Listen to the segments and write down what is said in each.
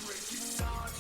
Breaking hearts,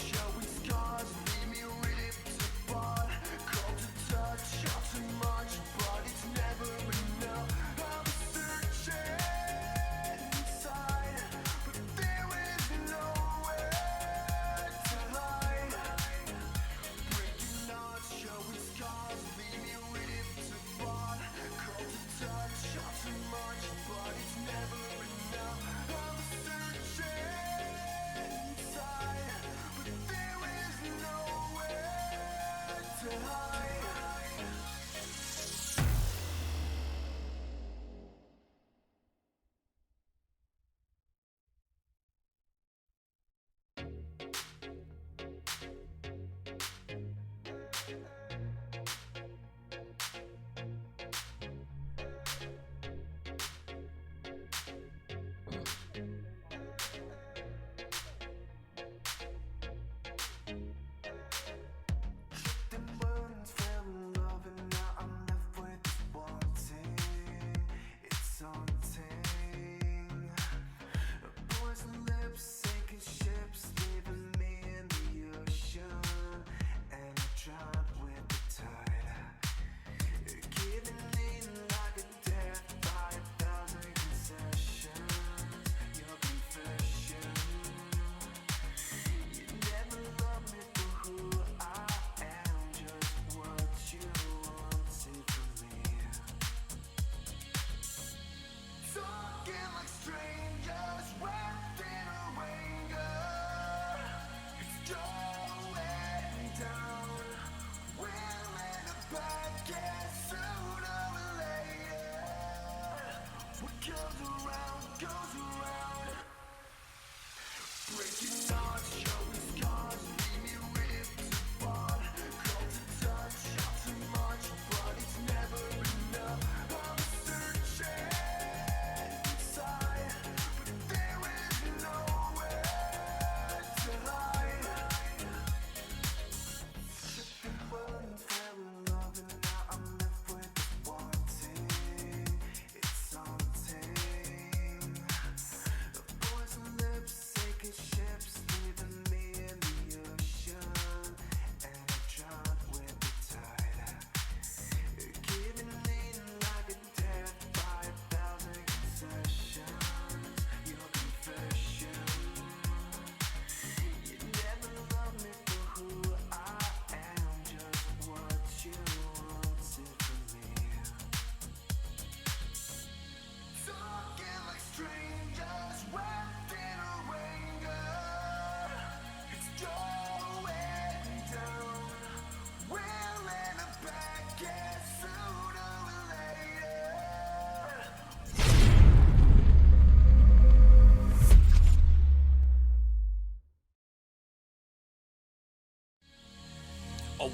showing scars, leave me ripped apart. Cold to touch, you're too much, but it's never enough. I'm searching inside, but there is nowhere to hide. Breaking hearts, showing scars, leave me ripped apart. Cold to touch, you're too much, but it's never enough. I'm searching.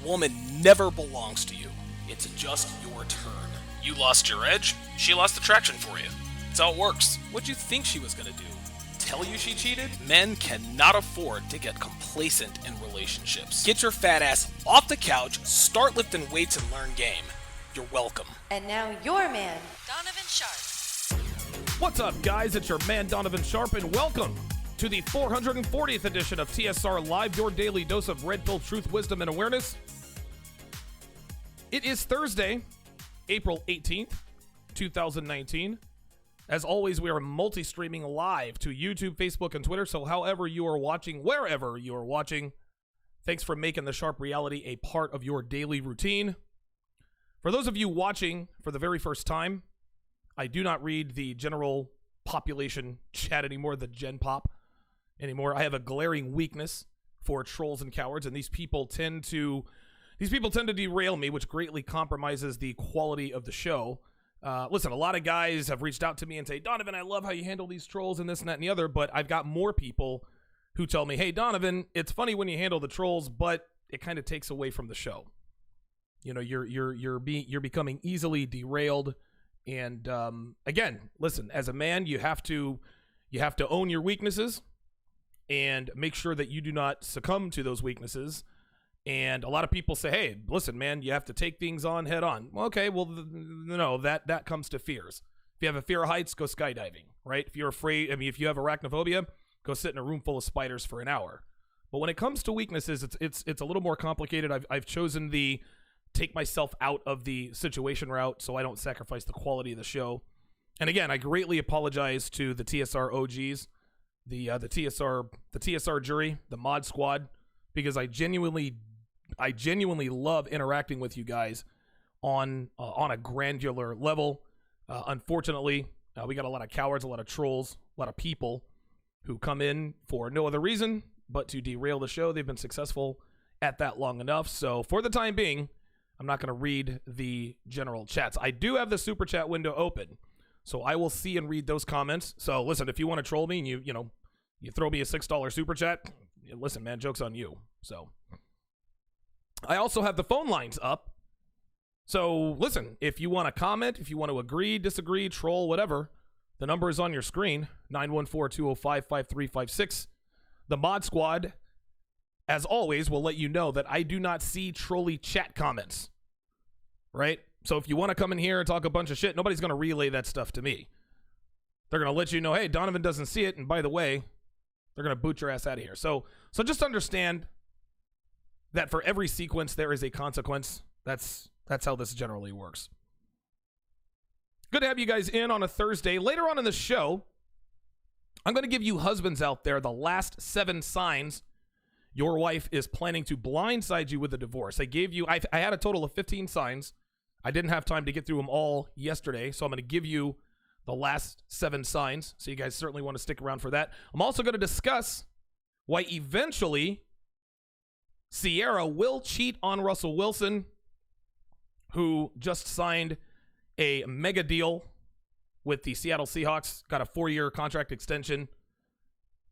woman never belongs to you. It's just your turn. You lost your edge, she lost attraction for you. That's how it works. What'd you think she was gonna do? Tell you she cheated? Men cannot afford to get complacent in relationships. Get your fat ass off the couch, start lifting weights, and learn game. You're welcome. And now your man, Donovan Sharpe. What's up, guys? It's your man, Donovan Sharpe, and welcome to the 440th edition of TSR Live, your daily dose of red pill truth, wisdom, and awareness. It is Thursday, April 18th, 2019. As always, we are multi-streaming live to YouTube, Facebook, and Twitter, so however you are watching, wherever you are watching, thanks for making the Sharpe reality a part of your daily routine. For those of you watching for the very first time, I do not read the general population chat anymore, the Gen Pop anymore. I have a glaring weakness for trolls and cowards, and these people tend to derail me, which greatly compromises the quality of the show. Listen, a lot of guys have reached out to me and say, Donovan, I love how you handle these trolls and this and that and the other, but I've got more people who tell me, hey, Donovan, it's funny when you handle the trolls, but it kind of takes away from the show. You know, you're becoming easily derailed. And again, listen, as a man, you have to own your weaknesses and make sure that you do not succumb to those weaknesses. And a lot of people say, hey, listen, man, you have to take things on head on. Well, okay, well, no, that comes to fears. If you have a fear of heights, go skydiving, right? If you're afraid, if you have arachnophobia, go sit in a room full of spiders for an hour. But when it comes to weaknesses, it's a little more complicated. I've chosen the take myself out of the situation route so I don't sacrifice the quality of the show. And again, I greatly apologize to the TSR OGs, the TSR jury, the mod squad, because I genuinely love interacting with you guys on a granular level. Unfortunately, we got a lot of cowards, a lot of trolls, a lot of people who come in for no other reason but to derail the show. They've been successful at that long enough. So for the time being, I'm not going to read the general chats. I do have the super chat window open, so I will see and read those comments. So listen, if you want to troll me and you throw me a $6 super chat, listen, man, joke's on you. So I also have the phone lines up. So listen, if you want to comment, if you want to agree, disagree, troll, whatever, the number is on your screen, 914-205-5356. The mod squad, as always, will let you know that I do not see trolly chat comments, right? So if you want to come in here and talk a bunch of shit, nobody's going to relay that stuff to me. They're going to let you know, hey, Donovan doesn't see it, and by the way, they're going to boot your ass out of here. So just understand that for every sequence, there is a consequence. That's how this generally works. Good to have you guys in on a Thursday. Later on in the show, I'm going to give you husbands out there the last 7 signs your wife is planning to blindside you with a divorce. I had a total of 15 signs. I didn't have time to get through them all yesterday, so I'm going to give you the last 7 signs. So you guys certainly want to stick around for that. I'm also going to discuss why eventually Ciara will cheat on Russell Wilson, who just signed a mega deal with the Seattle Seahawks, got a 4-year contract extension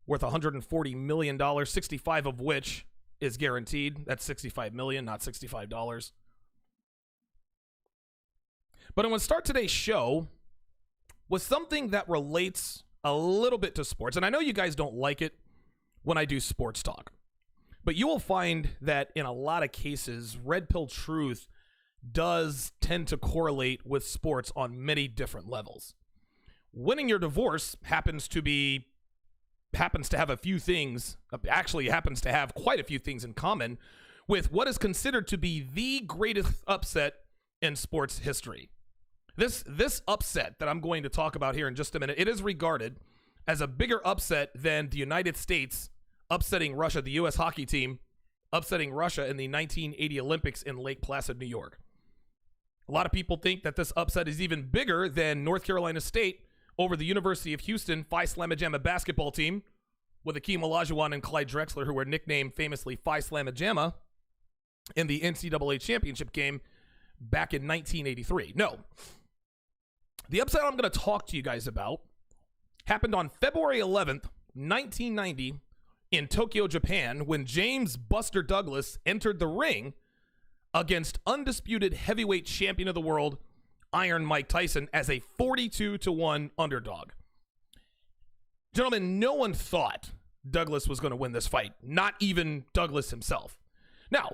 worth $140 million, 65 of which is guaranteed. That's $65 million, not $65. But I'm going to start today's show with something that relates a little bit to sports. And I know you guys don't like it when I do sports talk, but you will find that in a lot of cases, red pill truth does tend to correlate with sports on many different levels. Winning your divorce happens to have a few things, actually happens to have quite a few things in common with what is considered to be the greatest upset in sports history. This upset that I'm going to talk about here in just a minute, it is regarded as a bigger upset than the United States upsetting Russia, the U.S. hockey team upsetting Russia in the 1980 Olympics in Lake Placid, New York. A lot of people think that this upset is even bigger than North Carolina State over the University of Houston Phi Slamma Jamma basketball team with Akeem Olajuwon and Clyde Drexler, who were nicknamed famously Phi Slamma Jamma in the NCAA championship game back in 1983. No. The upset I'm going to talk to you guys about happened on February 11th, 1990 in Tokyo, Japan, when James Buster Douglas entered the ring against undisputed heavyweight champion of the world, Iron Mike Tyson, as a 42-1 underdog. Gentlemen, no one thought Douglas was going to win this fight, not even Douglas himself. Now,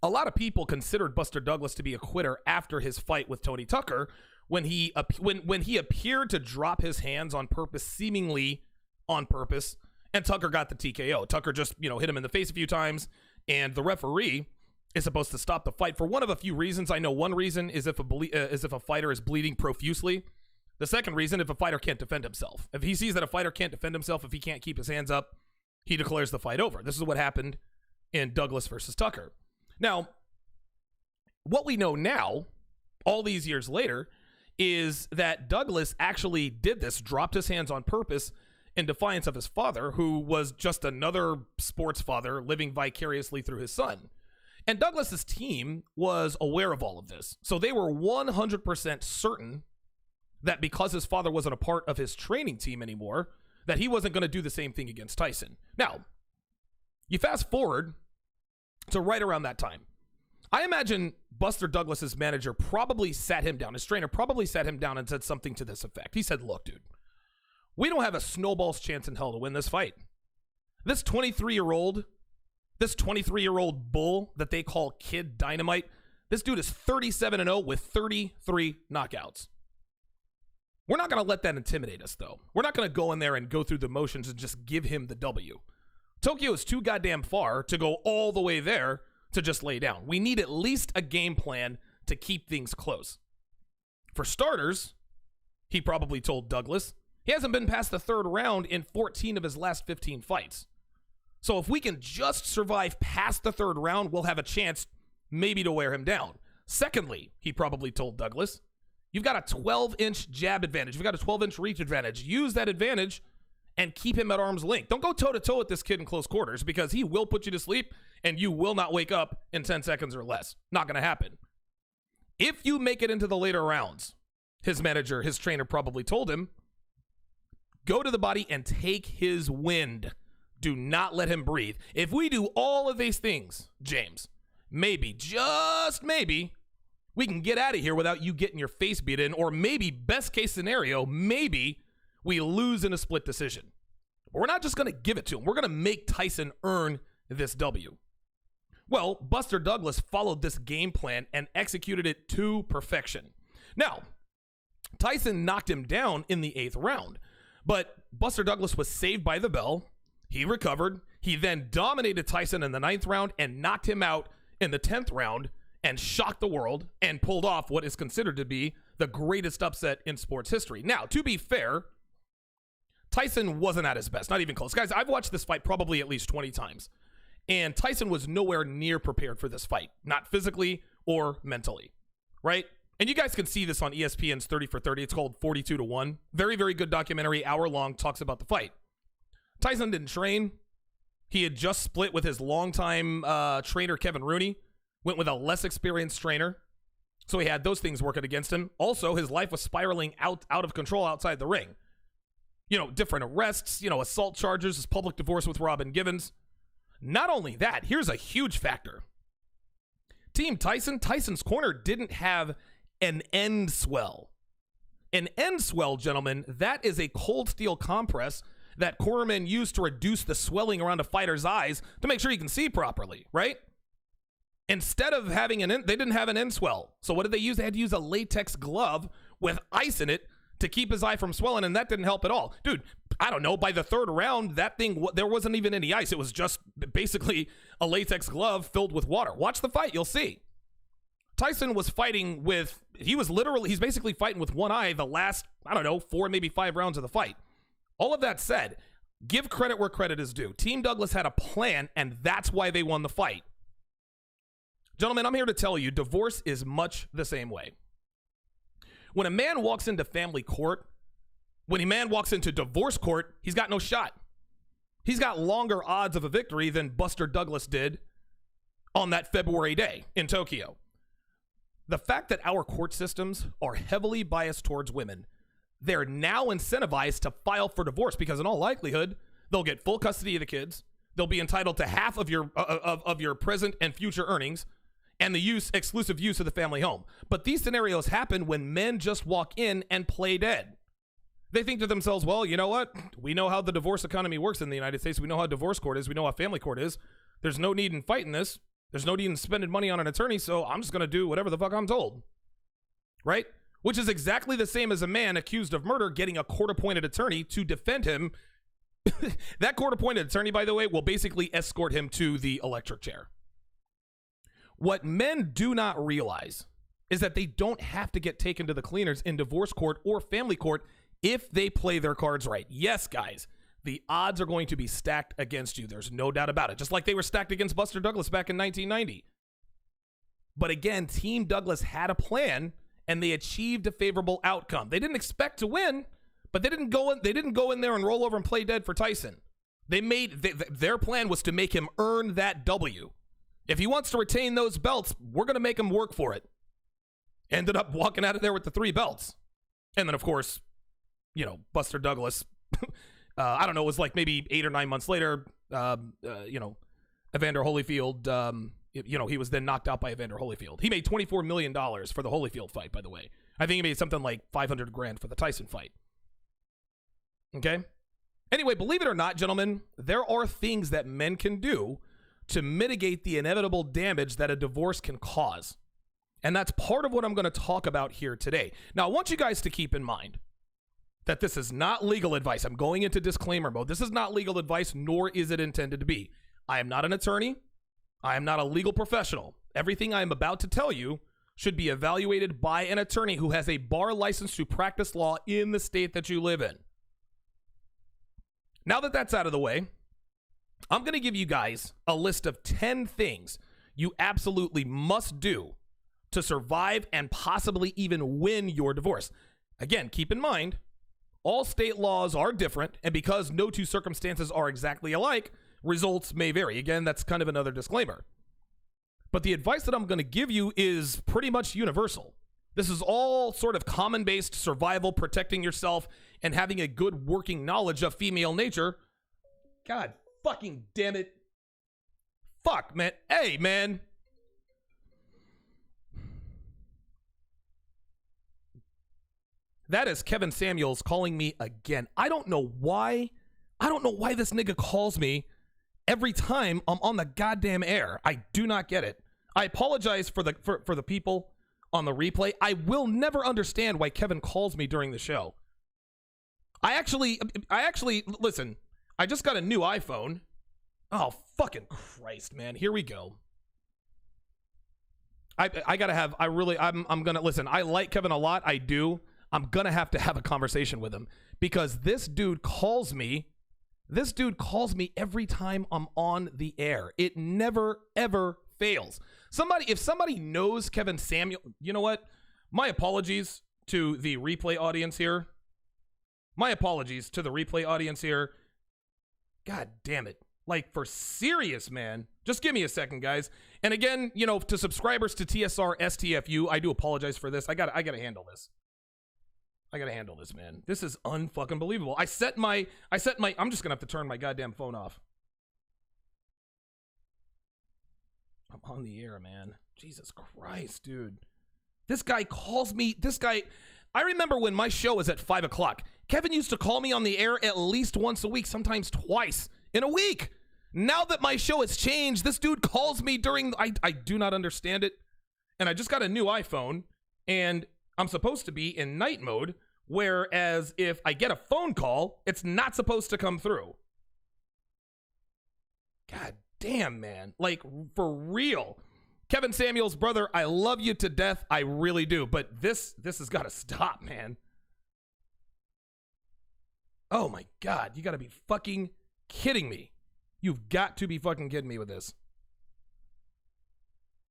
a lot of people considered Buster Douglas to be a quitter after his fight with Tony Tucker when he appeared to drop his hands on purpose, seemingly on purpose, and Tucker got the TKO. Tucker just, hit him in the face a few times, and the referee is supposed to stop the fight for one of a few reasons. I know one reason is if a fighter is bleeding profusely. The second reason, if a fighter can't defend himself. If he sees that a fighter can't defend himself, if he can't keep his hands up, he declares the fight over. This is what happened in Douglas versus Tucker. Now, what we know now, all these years later, is that Douglas actually did this, dropped his hands on purpose in defiance of his father, who was just another sports father living vicariously through his son. And Douglas's team was aware of all of this. So they were 100% certain that because his father wasn't a part of his training team anymore, that he wasn't going to do the same thing against Tyson. Now, you fast forward to right around that time. I imagine Buster Douglas's manager probably sat him down. His trainer probably sat him down and said something to this effect. He said, look, dude, we don't have a snowball's chance in hell to win this fight. This 23-year-old bull that they call Kid Dynamite, this dude is 37-0 with 33 knockouts. We're not going to let that intimidate us, though. We're not going to go in there and go through the motions and just give him the W. Tokyo is too goddamn far to go all the way there to just lay down. We need at least a game plan to keep things close. For starters, he probably told Douglas, he hasn't been past the third round in 14 of his last 15 fights. So if we can just survive past the third round, we'll have a chance maybe to wear him down. Secondly, he probably told Douglas, you've got a 12-inch jab advantage. You've got a 12-inch reach advantage. Use that advantage and keep him at arm's length. Don't go toe-to-toe with this kid in close quarters because he will put you to sleep and you will not wake up in 10 seconds or less. Not going to happen. If you make it into the later rounds, his manager, his trainer probably told him, go to the body and take his wind. Do not let him breathe. If we do all of these things, James, maybe, just maybe, we can get out of here without you getting your face beat in, or maybe, best case scenario, maybe we lose in a split decision. But we're not just going to give it to him. We're going to make Tyson earn this W. Well, Buster Douglas followed this game plan and executed it to perfection. Now, Tyson knocked him down in the 8th round, but Buster Douglas was saved by the bell. He recovered. He then dominated Tyson in the 9th round and knocked him out in the 10th round and shocked the world and pulled off what is considered to be the greatest upset in sports history. Now, to be fair, Tyson wasn't at his best, not even close. Guys, I've watched this fight probably at least 20 times, and Tyson was nowhere near prepared for this fight, not physically or mentally, right? And you guys can see this on ESPN's 30 for 30. It's called 42-1. Very, very good documentary, hour-long, talks about the fight. Tyson didn't train. He had just split with his longtime trainer, Kevin Rooney, went with a less experienced trainer. So he had those things working against him. Also, his life was spiraling out of control outside the ring. Different arrests, assault charges, his public divorce with Robin Givens. Not only that, here's a huge factor. Team Tyson's corner didn't have an end swell. An end swell, gentlemen, that is a cold steel compress that cornermen use to reduce the swelling around a fighter's eyes to make sure he can see properly, right? Instead of having they didn't have an end swell. So what did they use? They had to use a latex glove with ice in it to keep his eye from swelling, and that didn't help at all. Dude, I don't know, by the 3rd round, that thing, there wasn't even any ice. It was just basically a latex glove filled with water. Watch the fight, you'll see. Tyson was fighting with, he's basically fighting with one eye the last, 4, maybe 5 rounds of the fight. All of that said, give credit where credit is due. Team Douglas had a plan, and that's why they won the fight. Gentlemen, I'm here to tell you, divorce is much the same way. When a man walks into family court, when a man walks into divorce court, he's got no shot. He's got longer odds of a victory than Buster Douglas did on that February day in Tokyo. The fact that our court systems are heavily biased towards women, they're now incentivized to file for divorce because in all likelihood, they'll get full custody of the kids. They'll be entitled to half of your present and future earnings. and the exclusive use of the family home. But these scenarios happen when men just walk in and play dead. They think to themselves, well, you know what? We know how the divorce economy works in the United States. We know how divorce court is. We know how family court is. There's no need in fighting this. There's no need in spending money on an attorney, so I'm just going to do whatever the fuck I'm told. Right? Which is exactly the same as a man accused of murder getting a court-appointed attorney to defend him. That court-appointed attorney, by the way, will basically escort him to the electric chair. What men do not realize is that they don't have to get taken to the cleaners in divorce court or family court if they play their cards right. Yes, guys, the odds are going to be stacked against you. There's no doubt about it. Just like they were stacked against Buster Douglas back in 1990. But again, Team Douglas had a plan, and they achieved a favorable outcome. They didn't expect to win, but they didn't go in there and roll over and play dead for Tyson. Their plan was to make him earn that W. If he wants to retain those belts, we're going to make him work for it. Ended up walking out of there with the 3 belts. And then, of course, you know, Buster Douglas, I don't know, it was like maybe 8 or 9 months later, you know, Evander Holyfield, you know, he was then knocked out by Evander Holyfield. He made $24 million for the Holyfield fight, by the way. I think he made something like $500,000 for the Tyson fight. Okay? Anyway, believe it or not, gentlemen, there are things that men can do to mitigate the inevitable damage that a divorce can cause. And that's part of what I'm going to talk about here today. Now, I want you guys to keep in mind that this is not legal advice. I'm going into disclaimer mode. This is not legal advice, nor is it intended to be. I am not an attorney. I am not a legal professional. Everything I am about to tell you should be evaluated by an attorney who has a bar license to practice law in the state that you live in. Now that that's out of the way, I'm going to give you guys a list of 10 things you absolutely must do to survive and possibly even win your divorce. Again, keep in mind, all state laws are different, and because no two circumstances are exactly alike, results may vary. Again, that's kind of another disclaimer. But the advice that I'm going to give you is pretty much universal. This is all sort of common-based survival, protecting yourself, and having a good working knowledge of female nature. God fucking damn it. Fuck, man. Hey, man. That is Kevin Samuels calling me again. I don't know why this nigga calls me every time I'm on the goddamn air. I do not get it. I apologize for the people on the replay. I will never understand why Kevin calls me during the show. I actually listen, I just got a new iPhone. Oh, fucking Christ, man. Here we go. I'm gonna listen. I like Kevin a lot. I do. I'm gonna have to have a conversation with him because this dude calls me every time I'm on the air. It never, ever fails. If somebody knows Kevin Samuel, you know what? My apologies to the replay audience here. God damn it. Like, for serious, man. Just give me a second, guys. And again, you know, to subscribers to TSR STFU, I do apologize for this. I gotta handle this. Man. This is unfucking believable. I'm just gonna have to turn my goddamn phone off. I'm on the air, man. Jesus Christ, dude. This guy calls me. I remember when my show was at 5 o'clock. Kevin used to call me on the air at least once a week, sometimes twice in a week. Now that my show has changed, this dude calls me during. I do not understand it. And I just got a new iPhone, and I'm supposed to be in night mode, whereas if I get a phone call, it's not supposed to come through. God damn, man. Like, for real. Kevin Samuels, brother, I love you to death. I really do. But this has got to stop, man. Oh, my God. You got to be fucking kidding me. You've got to be fucking kidding me with this.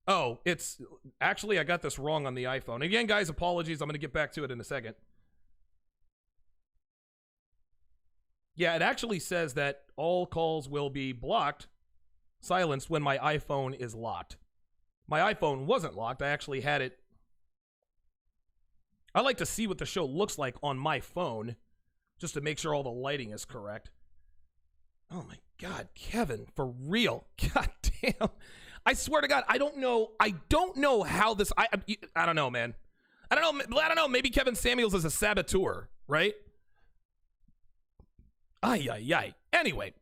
Oh, it's actually, I got this wrong on the iPhone. Again, guys, apologies. I'm going to get back to it in a second. Yeah, it actually says that all calls will be silenced when my iPhone is locked. My iPhone wasn't locked. I actually had it. I like to see what the show looks like on my phone just to make sure all the lighting is correct. Oh my God, Kevin, for real. God damn. I swear to God, I don't know how this. I don't know, man. I don't know. Maybe Kevin Samuels is a saboteur, right? Ay. Anyway,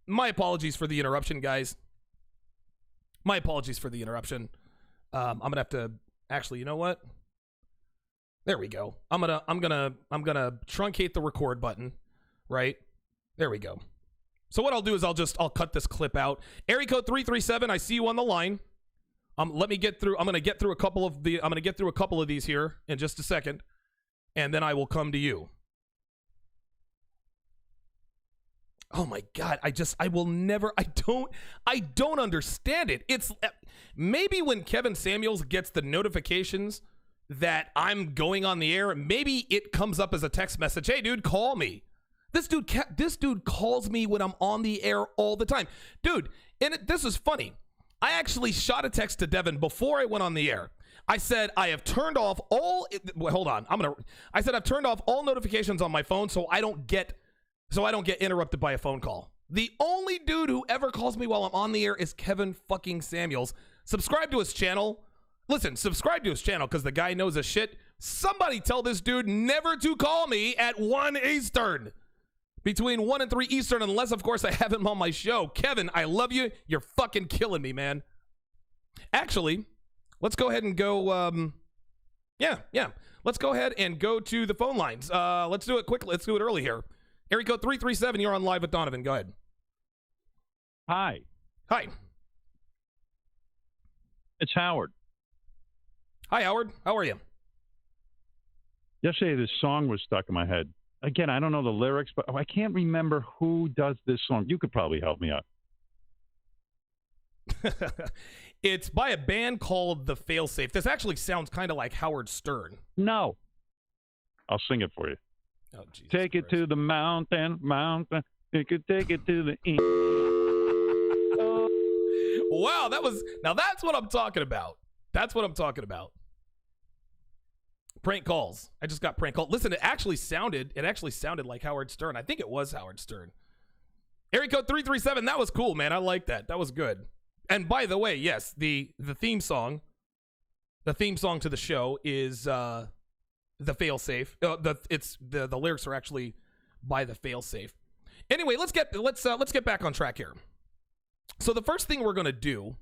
my apologies for the interruption, guys. My apologies for the interruption. I'm gonna have to actually. You know what? There we go. I'm gonna truncate the record button, right? There we go. So what I'll do is I'll cut this clip out. Area code 337. I see you on the line. Let me get through. I'm gonna get through a couple of these here in just a second, and then I will come to you. Oh my God, I will never, I don't understand it. It's maybe when Kevin Samuels gets the notifications that I'm going on the air, maybe it comes up as a text message. Hey dude, call me. This dude calls me when I'm on the air all the time. Dude, and this is funny. I actually shot a text to Devin before I went on the air. I said, I have turned off all, hold on. I said, I've turned off all notifications on my phone so I don't get interrupted by a phone call. The only dude who ever calls me while I'm on the air is Kevin fucking Samuels. Subscribe to his channel. Listen, subscribe to his channel because the guy knows his shit. Somebody tell this dude never to call me at 1 Eastern. Between 1 and 3 Eastern, unless, of course, I have him on my show. Kevin, I love you. You're fucking killing me, man. Actually, let's go ahead and go, yeah. Let's go ahead and go to the phone lines. Let's do it quickly. Let's do it early here. Area code 337, you're on live with Donovan. Go ahead. Hi. It's Howard. Hi, Howard. How are you? Yesterday, this song was stuck in my head. Again, I don't know the lyrics, but I can't remember who does this song. You could probably help me out. It's by a band called The Failsafe. This actually sounds kind of like Howard Stern. No. I'll sing it for you. Oh, Jesus take Christ. it to the mountain. You could take it to the east. Wow, that's what I'm talking about. That's what I'm talking about. Prank calls. I just got prank called. Listen, it actually sounded like Howard Stern. I think it was Howard Stern. Area code 337. That was cool, man. I like that. That was good. And by the way, yes, the theme song to the show is The Failsafe. The lyrics are actually by The Failsafe. Anyway, let's get back on track here. So the first thing we're going to do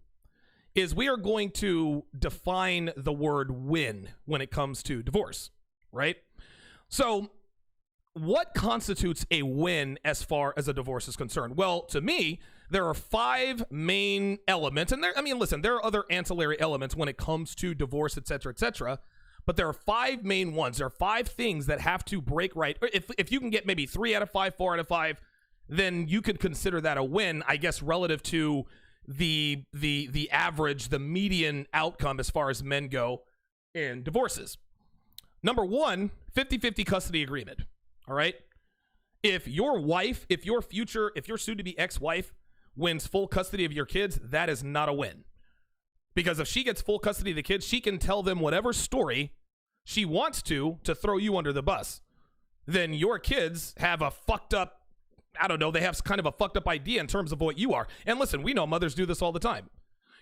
is we are going to define the word win when it comes to divorce, right? So what constitutes a win as far as a divorce is concerned? Well, to me, there are 5 main elements. And there are other ancillary elements when it comes to divorce, et cetera, but there are 5 main ones. There are 5 things that have to break right. If you can get maybe 3 out of 5, 4 out of 5, then you could consider that a win, I guess, relative to the average, the median outcome as far as men go in divorces. Number 1, 50-50 custody agreement. All right. If your soon-to-be ex-wife wins full custody of your kids, that is not a win. Because if she gets full custody of the kids, she can tell them whatever story she wants to throw you under the bus. Then your kids have a fucked up, they have kind of a fucked up idea in terms of what you are. And listen, we know mothers do this all the time.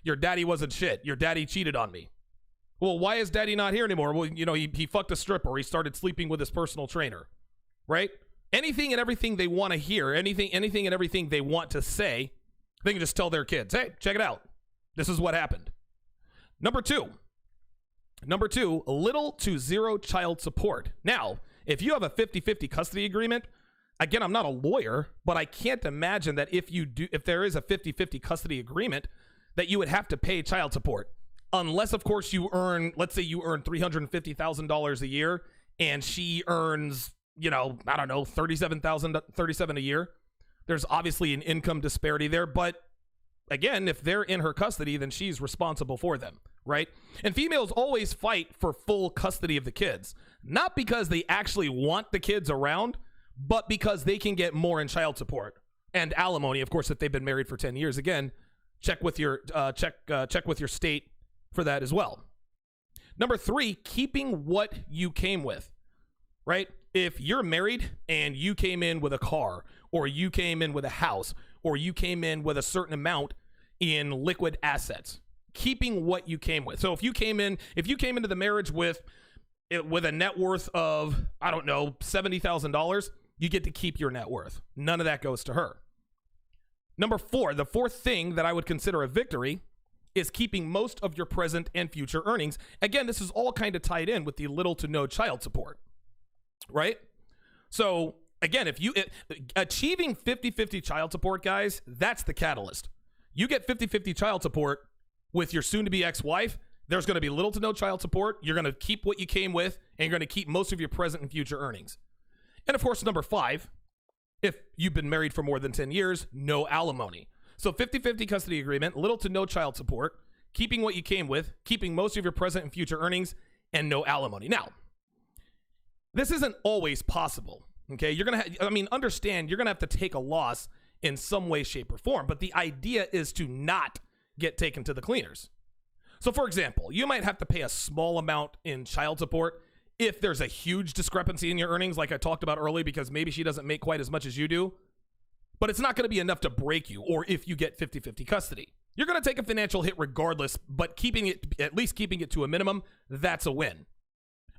Your daddy wasn't shit. Your daddy cheated on me. Well, why is daddy not here anymore? Well, he fucked a stripper. He started sleeping with his personal trainer, right? Anything and everything they want to hear, anything and everything they want to say, they can just tell their kids, hey, check it out. This is what happened. Number two, little to zero child support. Now, if you have a 50-50 custody agreement, again, I'm not a lawyer, but I can't imagine that if there is a 50-50 custody agreement, that you would have to pay child support. Unless, of course, let's say you earn $350,000 a year and she earns, $37,000 a year. There's obviously an income disparity there, but again, if they're in her custody, then she's responsible for them, right? And females always fight for full custody of the kids, not because they actually want the kids around, but because they can get more in child support and alimony, of course, if they've been married for 10 years. Again, check with your state for that as well. Number 3, keeping what you came with, right? If you're married and you came in with a car, or you came in with a house, or you came in with a certain amount, in liquid assets, keeping what you came with. So if you came into the marriage with a net worth of, I don't know, $70,000, you get to keep your net worth. None of that goes to her. Number 4, the fourth thing that I would consider a victory is keeping most of your present and future earnings. Again, this is all kind of tied in with the little to no child support, right? So again, achieving 50-50 child support, guys, that's the catalyst. You get 50-50 child support with your soon-to-be ex-wife, there's going to be little to no child support. You're going to keep what you came with, and you're going to keep most of your present and future earnings. And of course, number 5, if you've been married for more than 10 years, no alimony. So 50-50 custody agreement, little to no child support, keeping what you came with, keeping most of your present and future earnings, and no alimony. Now, this isn't always possible, okay? Understand you're going to have to take a loss in some way, shape, or form, but the idea is to not get taken to the cleaners. So for example, you might have to pay a small amount in child support if there's a huge discrepancy in your earnings, like I talked about earlier, because maybe she doesn't make quite as much as you do. But it's not going to be enough to break you, or if you get 50-50 custody. You're going to take a financial hit regardless, but at least keeping it to a minimum, that's a win.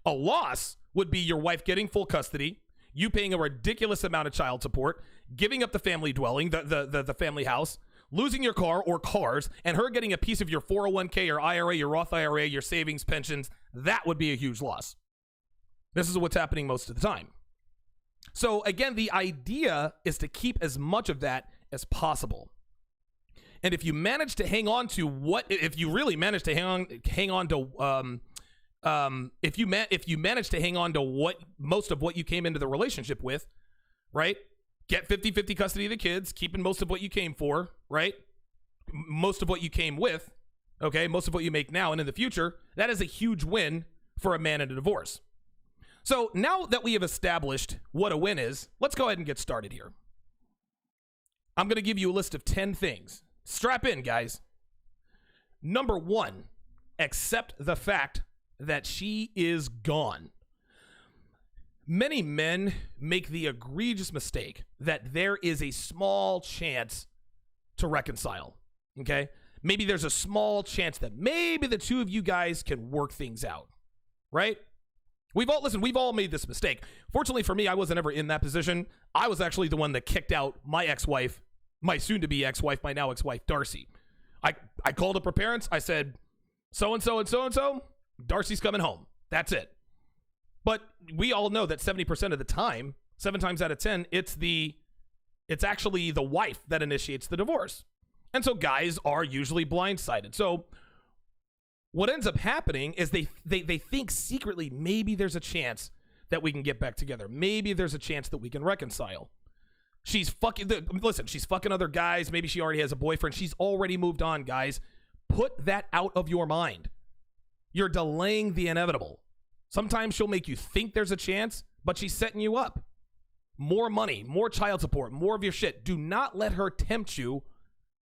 A loss would be your wife getting full custody, you paying a ridiculous amount of child support, giving up the family dwelling, the family house, losing your car or cars, and her getting a piece of your 401k or IRA, your Roth IRA, your savings, pensions. That would be a huge loss. This is what's happening most of the time. So again, the idea is to keep as much of that as possible. And if you manage to hang on to if you manage to hang on to what most of what you came into the relationship with, right? Get 50-50 custody of the kids, keeping most of what you came for, right? Most of what you came with, okay? Most of what you make now and in the future. That is a huge win for a man in a divorce. So now that we have established what a win is, let's go ahead and get started here. I'm going to give you a list of 10 things. Strap in, guys. Number 1, accept the fact that she is gone. Many men make the egregious mistake that there is a small chance to reconcile, okay? Maybe there's a small chance that maybe the two of you guys can work things out, right? We've all made this mistake. Fortunately for me, I wasn't ever in that position. I was actually the one that kicked out my ex-wife, my soon-to-be ex-wife, my now ex-wife, Darcy. I called up her parents. I said, so-and-so and so-and-so, Darcy's coming home. That's it. But we all know that 70% of the time, 7 times out of 10, it's actually the wife that initiates the divorce. And so guys are usually blindsided. So what ends up happening is they think secretly maybe there's a chance that we can get back together. Maybe there's a chance that we can reconcile. She's fucking other guys. Maybe she already has a boyfriend. She's already moved on, guys. Put that out of your mind. You're delaying the inevitable. Sometimes she'll make you think there's a chance, but she's setting you up. More money, more child support, more of your shit. Do not let her tempt you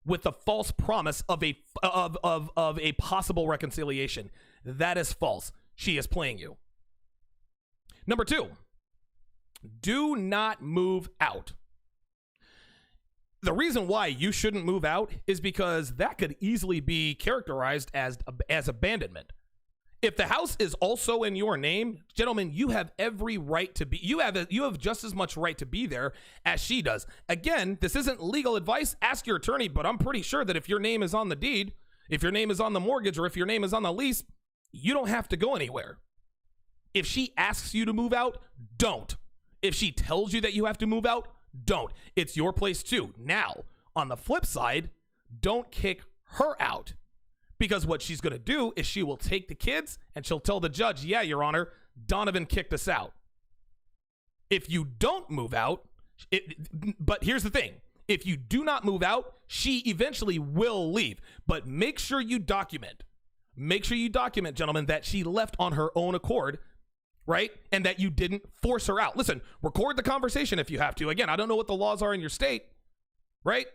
with the false promise of a possible reconciliation. That is false. She is playing you. Number 2, do not move out. The reason why you shouldn't move out is because that could easily be characterized as abandonment. If the house is also in your name, gentlemen, you have every right to be. You have just as much right to be there as she does. Again, this isn't legal advice. Ask your attorney, but I'm pretty sure that if your name is on the deed, if your name is on the mortgage, or if your name is on the lease, you don't have to go anywhere. If she asks you to move out, don't. If she tells you that you have to move out, don't. It's your place too. Now, on the flip side, don't kick her out. Because what she's going to do is she will take the kids and she'll tell the judge, yeah, Your Honor, Donovan kicked us out. If you don't move out, but here's the thing. If you do not move out, she eventually will leave. But make sure you document. Make sure you document, gentlemen, that she left on her own accord, right? And that you didn't force her out. Listen, record the conversation if you have to. Again, I don't know what the laws are in your state, right?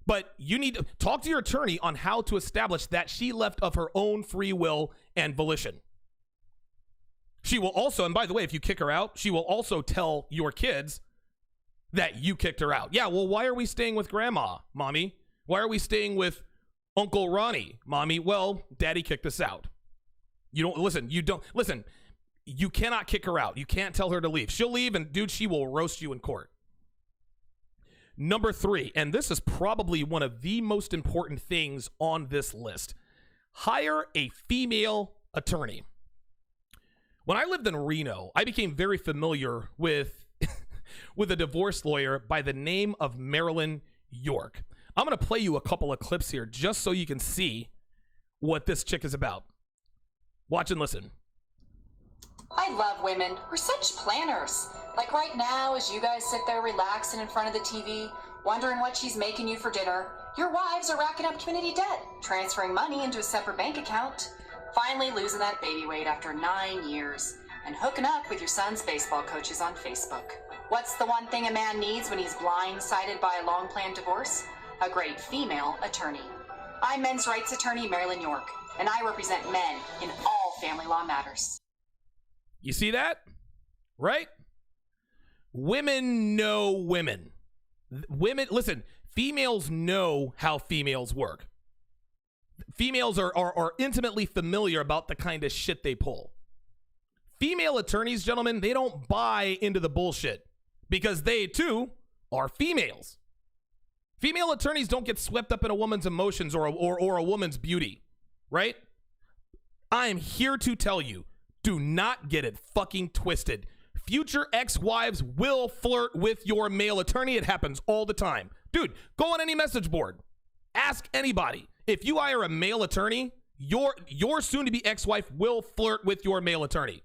But you need to talk to your attorney on how to establish that she left of her own free will and volition. She will also, and by the way, if you kick her out, she will also tell your kids that you kicked her out. Yeah, well, why are we staying with grandma, mommy? Why are we staying with Uncle Ronnie, mommy, well, daddy kicked us out. You cannot kick her out. You can't tell her to leave. She'll leave, and dude, she will roast you in court. Number 3, and this is probably one of the most important things on this list. Hire a female attorney. When I lived in Reno, I became very familiar with a divorce lawyer by the name of Marilyn York. I'm going to play you a couple of clips here just so you can see what this chick is about. Watch and listen. I love women. We're such planners. Like right now, as you guys sit there relaxing in front of the TV, wondering what she's making you for dinner, your wives are racking up community debt, transferring money into a separate bank account, finally losing that baby weight after 9 years, and hooking up with your son's baseball coaches on Facebook. What's the one thing a man needs when he's blindsided by a long-planned divorce? A great female attorney. I'm men's rights attorney Marilyn York, and I represent men in all family law matters. You see that? Right? Women know women. Women, listen, females know how females work. Females are intimately familiar about the kind of shit they pull. Female attorneys, gentlemen, they don't buy into the bullshit because they, too, are females. Female attorneys don't get swept up in a woman's emotions or a woman's beauty, right? I am here to tell you, do not get it fucking twisted. Future ex-wives will flirt with your male attorney. It happens all the time. Dude, go on any message board. Ask anybody. If you hire a male attorney, your soon-to-be ex-wife will flirt with your male attorney.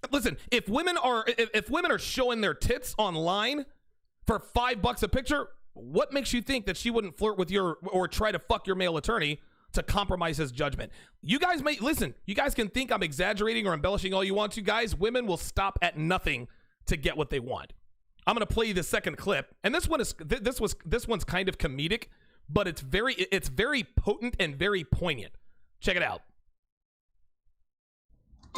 Listen, if women are showing their tits online for $5 a picture, what makes you think that she wouldn't flirt with or try to fuck your male attorney to compromise his judgment? You guys you guys can think I'm exaggerating or embellishing all you want to, guys. Women will stop at nothing to get what they want. I'm going to play you the second clip, and this one's kind of comedic, but it's very potent and very poignant. Check it out.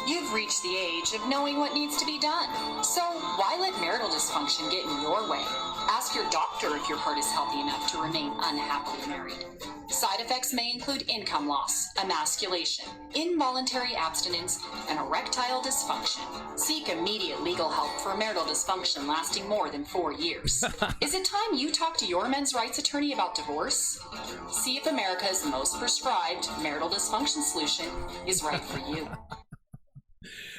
You've reached the age of knowing what needs to be done. So why let marital dysfunction get in your way? Ask your doctor if your heart is healthy enough to remain unhappily married. Side effects may include income loss, emasculation, involuntary abstinence, and erectile dysfunction. Seek immediate legal help for marital dysfunction lasting more than 4 years. Is it time you talk to your men's rights attorney about divorce? See if America's most prescribed marital dysfunction solution is right for you.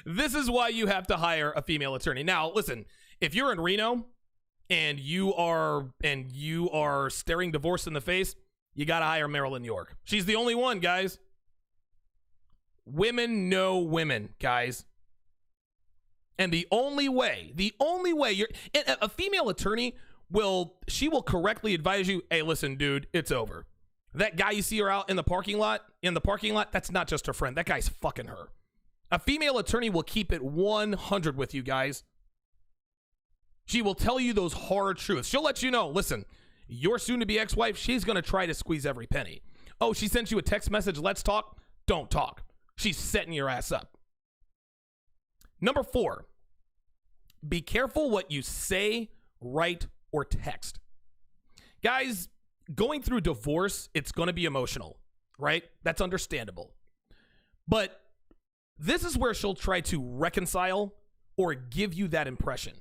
This is why you have to hire a female attorney. Now, listen, if you're in Reno and you are staring divorce in the face, you got to hire Marilyn York. She's the only one, guys. Women know women, guys. And the only way a female attorney will correctly advise you, hey, listen, dude, it's over. That guy you see her out in the parking lot, that's not just her friend. That guy's fucking her. A female attorney will keep it 100 with you guys. She will tell you those hard truths. She'll let you know, listen, your soon-to-be ex-wife, she's going to try to squeeze every penny. Oh, she sent you a text message, let's talk? Don't talk. She's setting your ass up. Number 4, be careful what you say, write, or text. Guys, going through divorce, it's going to be emotional, right? That's understandable. But this is where she'll try to reconcile or give you that impression.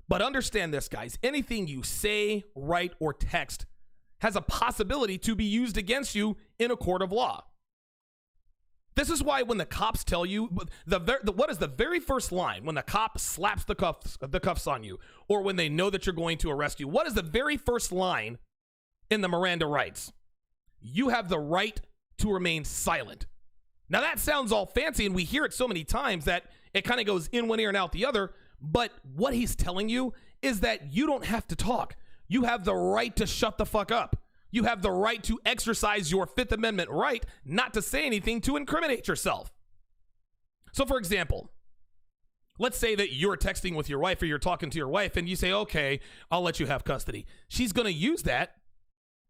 But understand this, guys. Anything you say, write, or text has a possibility to be used against you in a court of law. This is why when the cops tell you, what is the very first line when the cop slaps the cuffs on you, or when they know that you're going to arrest you? What is the very first line in the Miranda rights? You have the right to remain silent. Now that sounds all fancy, and we hear it so many times that it kind of goes in one ear and out the other. But what he's telling you is that you don't have to talk. You have the right to shut the fuck up. You have the right to exercise your Fifth Amendment right not to say anything to incriminate yourself. So, for example, let's say that you're texting with your wife or you're talking to your wife and you say, okay, I'll let you have custody. She's going to use that,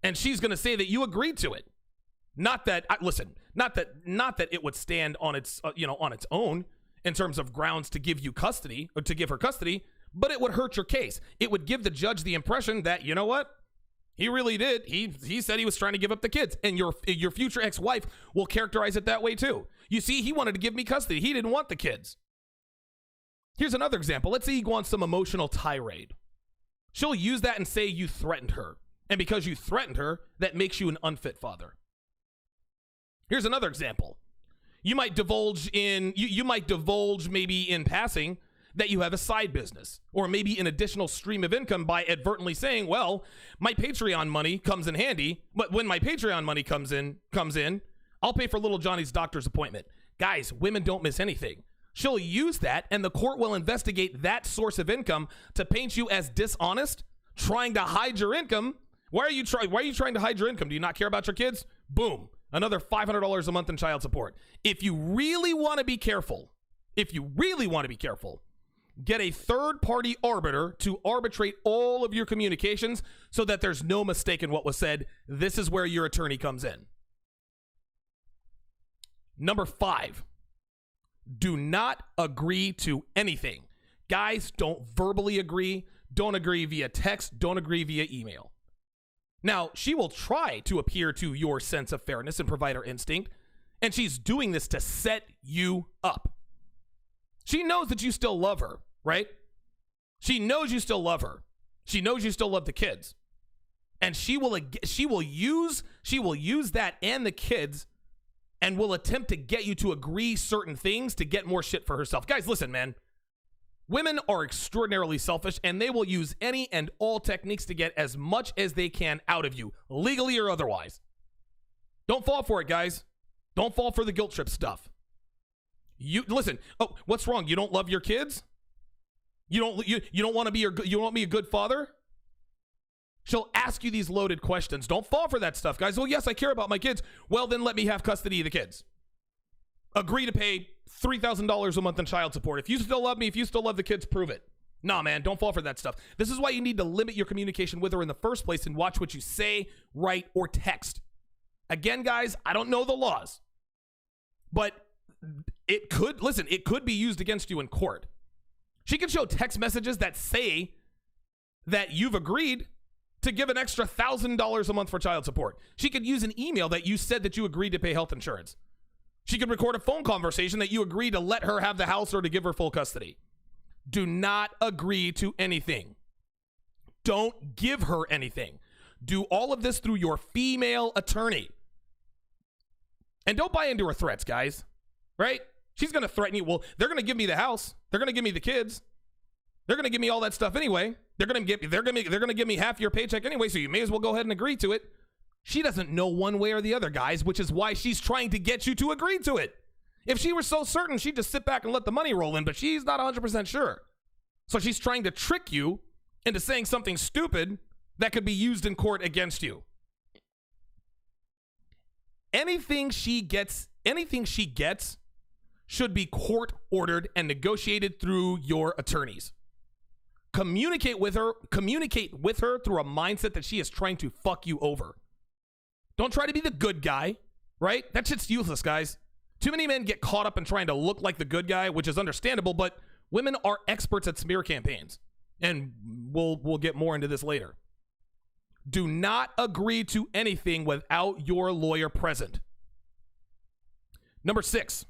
and she's going to say that you agreed to it. Not that it would stand on its own in terms of grounds to give you custody or to give her custody, but it would hurt your case. It would give the judge the impression that, you know what? He really did. He said he was trying to give up the kids, and your future ex-wife will characterize it that way too. You see, he wanted to give me custody. He didn't want the kids. Here's another example. Let's say you go on some emotional tirade. She'll use that and say you threatened her. And because you threatened her, that makes you an unfit father. Here's another example. You might divulge maybe in passing that you have a side business or maybe an additional stream of income by advertently saying, well, my Patreon money comes in handy, but when my Patreon money comes in, I'll pay for little Johnny's doctor's appointment. Guys, women don't miss anything. She'll use that and the court will investigate that source of income to paint you as dishonest, trying to hide your income. Why are you trying to hide your income? Do you not care about your kids? Boom. Another $500 a month in child support. If you really want to be careful, get a third-party arbiter to arbitrate all of your communications so that there's no mistake in what was said. This is where your attorney comes in. Number 5, do not agree to anything. Guys, don't verbally agree. Don't agree via text. Don't agree via email. Now, she will try to appear to your sense of fairness and provide her instinct, and she's doing this to set you up. She knows that you still love her, right? She knows you still love her. She knows you still love the kids. And she will use that and the kids and will attempt to get you to agree certain things to get more shit for herself. Guys, listen, man. Women are extraordinarily selfish, and they will use any and all techniques to get as much as they can out of you, legally or otherwise. Don't fall for it, guys. Don't fall for the guilt trip stuff. You listen. Oh, what's wrong? You don't love your kids? You don't want to be you want me a good father? She'll ask you these loaded questions. Don't fall for that stuff, guys. Well, yes, I care about my kids. Well, then let me have custody of the kids. Agree to pay $3,000 a month in child support. If you still love me, if you still love the kids, prove it. Nah, man, don't fall for that stuff. This is why you need to limit your communication with her in the first place and watch what you say, write, or text. Again, guys, I don't know the laws, but it could be used against you in court. She can show text messages that say that you've agreed to give an extra $1,000 a month for child support. She could use an email that you said that you agreed to pay health insurance. She could record a phone conversation that you agreed to let her have the house or to give her full custody. Do not agree to anything. Don't give her anything. Do all of this through your female attorney. And don't buy into her threats, guys. Right? She's going to threaten you. Well, they're going to give me the house. They're going to give me the kids. They're going to give me all that stuff anyway. They're going to give me half your paycheck anyway, so you may as well go ahead and agree to it. She doesn't know one way or the other, guys, which is why she's trying to get you to agree to it. If she were so certain, she'd just sit back and let the money roll in, but she's not 100% sure. So she's trying to trick you into saying something stupid that could be used in court against you. Anything she gets should be court ordered and negotiated through your attorneys. Communicate with her through a mindset that she is trying to fuck you over. Don't try to be the good guy, right? That shit's useless, guys. Too many men get caught up in trying to look like the good guy, which is understandable, but women are experts at smear campaigns. And we'll get more into this later. Do not agree to anything without your lawyer present. Number 6,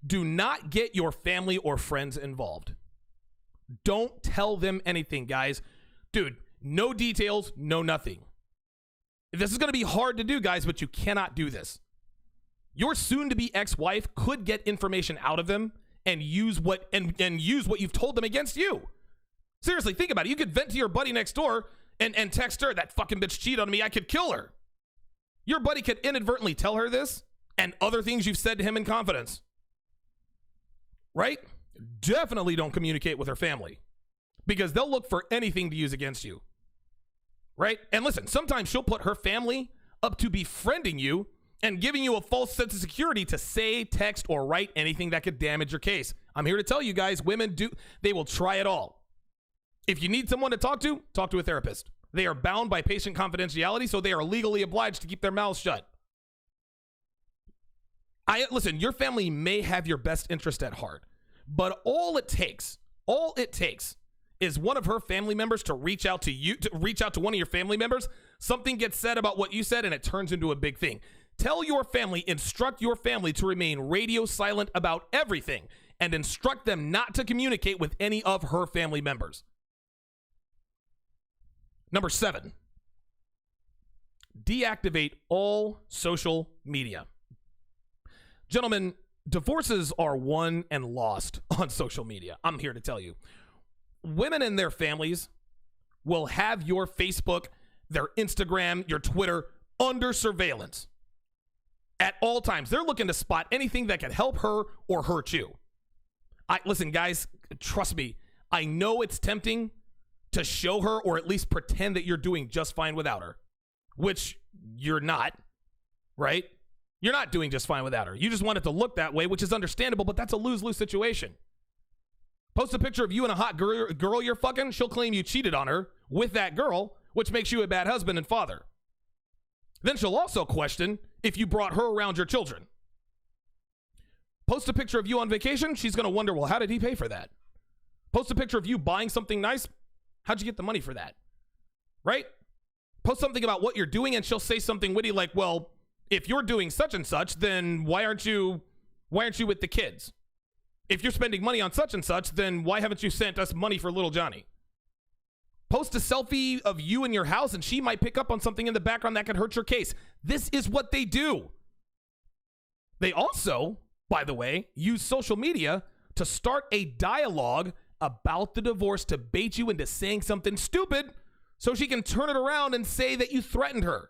do not get your family or friends involved. Don't tell them anything, guys. Dude, no details, no nothing. This is going to be hard to do, guys, but you cannot do this. Your soon-to-be ex-wife could get information out of them and use what you've told them against you. Seriously, think about it. You could vent to your buddy next door and text her, that fucking bitch cheated on me, I could kill her. Your buddy could inadvertently tell her this and other things you've said to him in confidence. Right? Definitely don't communicate with her family because they'll look for anything to use against you. Right? And listen, sometimes she'll put her family up to befriending you and giving you a false sense of security to say, text, or write anything that could damage your case. I'm here to tell you guys, women they will try it all. If you need someone to talk to a therapist. They are bound by patient confidentiality, so they are legally obliged to keep their mouths shut. Listen, your family may have your best interest at heart, but all it takes is one of her family members to reach out to you, to reach out to one of your family members, something gets said about what you said and it turns into a big thing. Tell your family, instruct your family to remain radio silent about everything and instruct them not to communicate with any of her family members. Number 7, deactivate all social media. Gentlemen, divorces are won and lost on social media. I'm here to tell you. Women and their families will have your Facebook, their Instagram, your Twitter under surveillance at all times. They're looking to spot anything that could help her or hurt you. Listen, guys, trust me. I know it's tempting to show her or at least pretend that you're doing just fine without her, which you're not, right? You're not doing just fine without her. You just want it to look that way, which is understandable, but that's a lose-lose situation. Post a picture of you and a hot girl you're fucking, she'll claim you cheated on her with that girl, which makes you a bad husband and father. Then she'll also question if you brought her around your children. Post a picture of you on vacation, she's going to wonder, well, how did he pay for that? Post a picture of you buying something nice, how'd you get the money for that? Right? Post something about what you're doing and she'll say something witty like, well, if you're doing such and such, then why aren't you with the kids? If you're spending money on such and such, then why haven't you sent us money for little Johnny? Post a selfie of you in your house and she might pick up on something in the background that could hurt your case. This is what they do. They also, by the way, use social media to start a dialogue about the divorce to bait you into saying something stupid so she can turn it around and say that you threatened her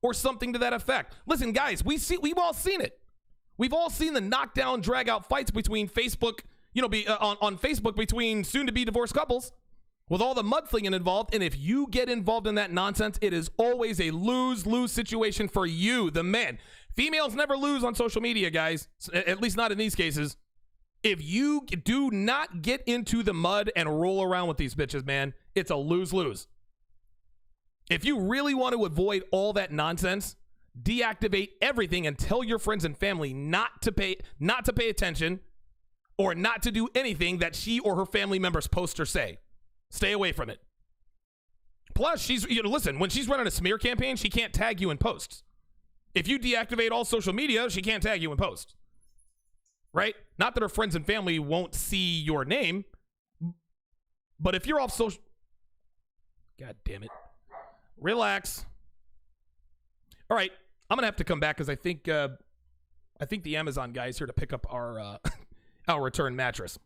or something to that effect. Listen, guys, we've all seen it. We've all seen the knockdown, drag-out fights between Facebook, on Facebook between soon-to-be divorced couples with all the mudslinging involved. And if you get involved in that nonsense, it is always a lose-lose situation for you, the man. Females never lose on social media, guys, at least not in these cases. If you do not get into the mud and roll around with these bitches, man, it's a lose-lose. If you really want to avoid all that nonsense, deactivate everything and tell your friends and family not to pay attention or not to do anything that she or her family members post or say. Stay away from it. Plus, listen, when she's running a smear campaign, she can't tag you in posts. If you deactivate all social media, she can't tag you in posts. Right? Not that her friends and family won't see your name, but if you're off social... God damn it. Relax. All right, I'm gonna have to come back because I think the Amazon guy is here to pick up our our return mattress.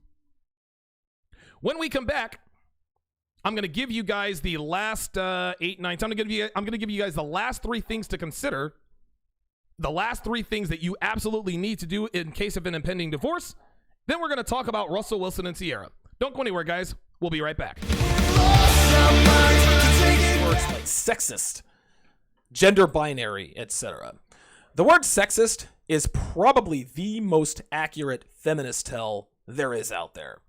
When we come back, I'm gonna give you guys the last 8 nights. I'm gonna give you guys the last 3 things to consider. The last 3 things that you absolutely need to do in case of an impending divorce. Then we're gonna talk about Russell Wilson and Ciara. Don't go anywhere, guys. We'll be right back. Words like sexist, gender binary, etc. The word sexist is probably the most accurate feminist tell there is out there.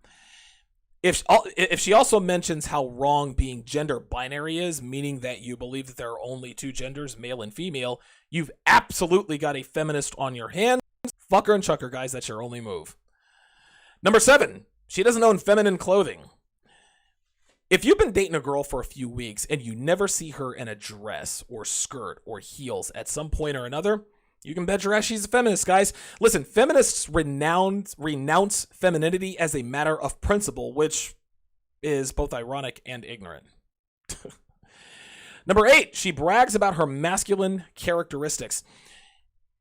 If she also mentions how wrong being gender binary is, meaning that you believe that there are only 2 genders, male and female, you've absolutely got a feminist on your hands. Fuck her and chuck her, guys. That's your only move. Number 7, she doesn't own feminine clothing. If you've been dating a girl for a few weeks and you never see her in a dress or skirt or heels at some point or another, you can bet your ass she's a feminist, guys. Listen, feminists renounce femininity as a matter of principle, which is both ironic and ignorant. Number 8, she brags about her masculine characteristics.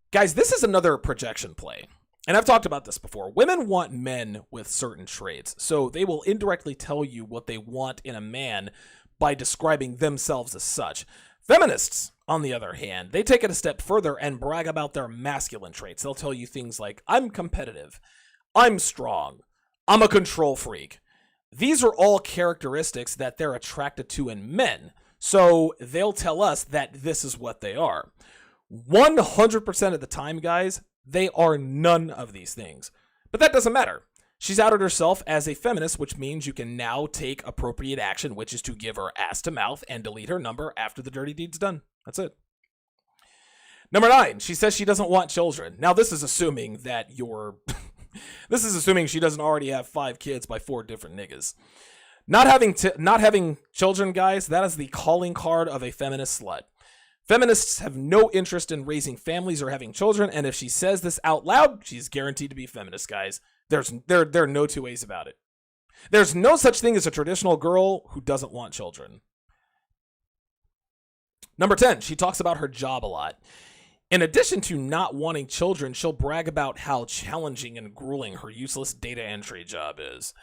Guys, this is another projection play. And I've talked about this before. Women want men with certain traits, so they will indirectly tell you what they want in a man by describing themselves as such. Feminists, on the other hand, they take it a step further and brag about their masculine traits. They'll tell you things like, I'm competitive, I'm strong, I'm a control freak. These are all characteristics that they're attracted to in men, so they'll tell us that this is what they are. 100% of the time, guys, they are none of these things. But that doesn't matter. She's outed herself as a feminist, which means you can now take appropriate action, which is to give her ass to mouth and delete her number after the dirty deed's done. That's it. Number 9, she says she doesn't want children. Now, this is assuming that this is assuming she doesn't already have 5 kids by 4 different niggas. Not having children, guys, that is the calling card of a feminist slut. Feminists have no interest in raising families or having children, and if she says this out loud, she's guaranteed to be feminist, guys. There are no two ways about it. There's no such thing as a traditional girl who doesn't want children. Number 10, she talks about her job a lot. In addition to not wanting children, she'll brag about how challenging and grueling her useless data entry job is.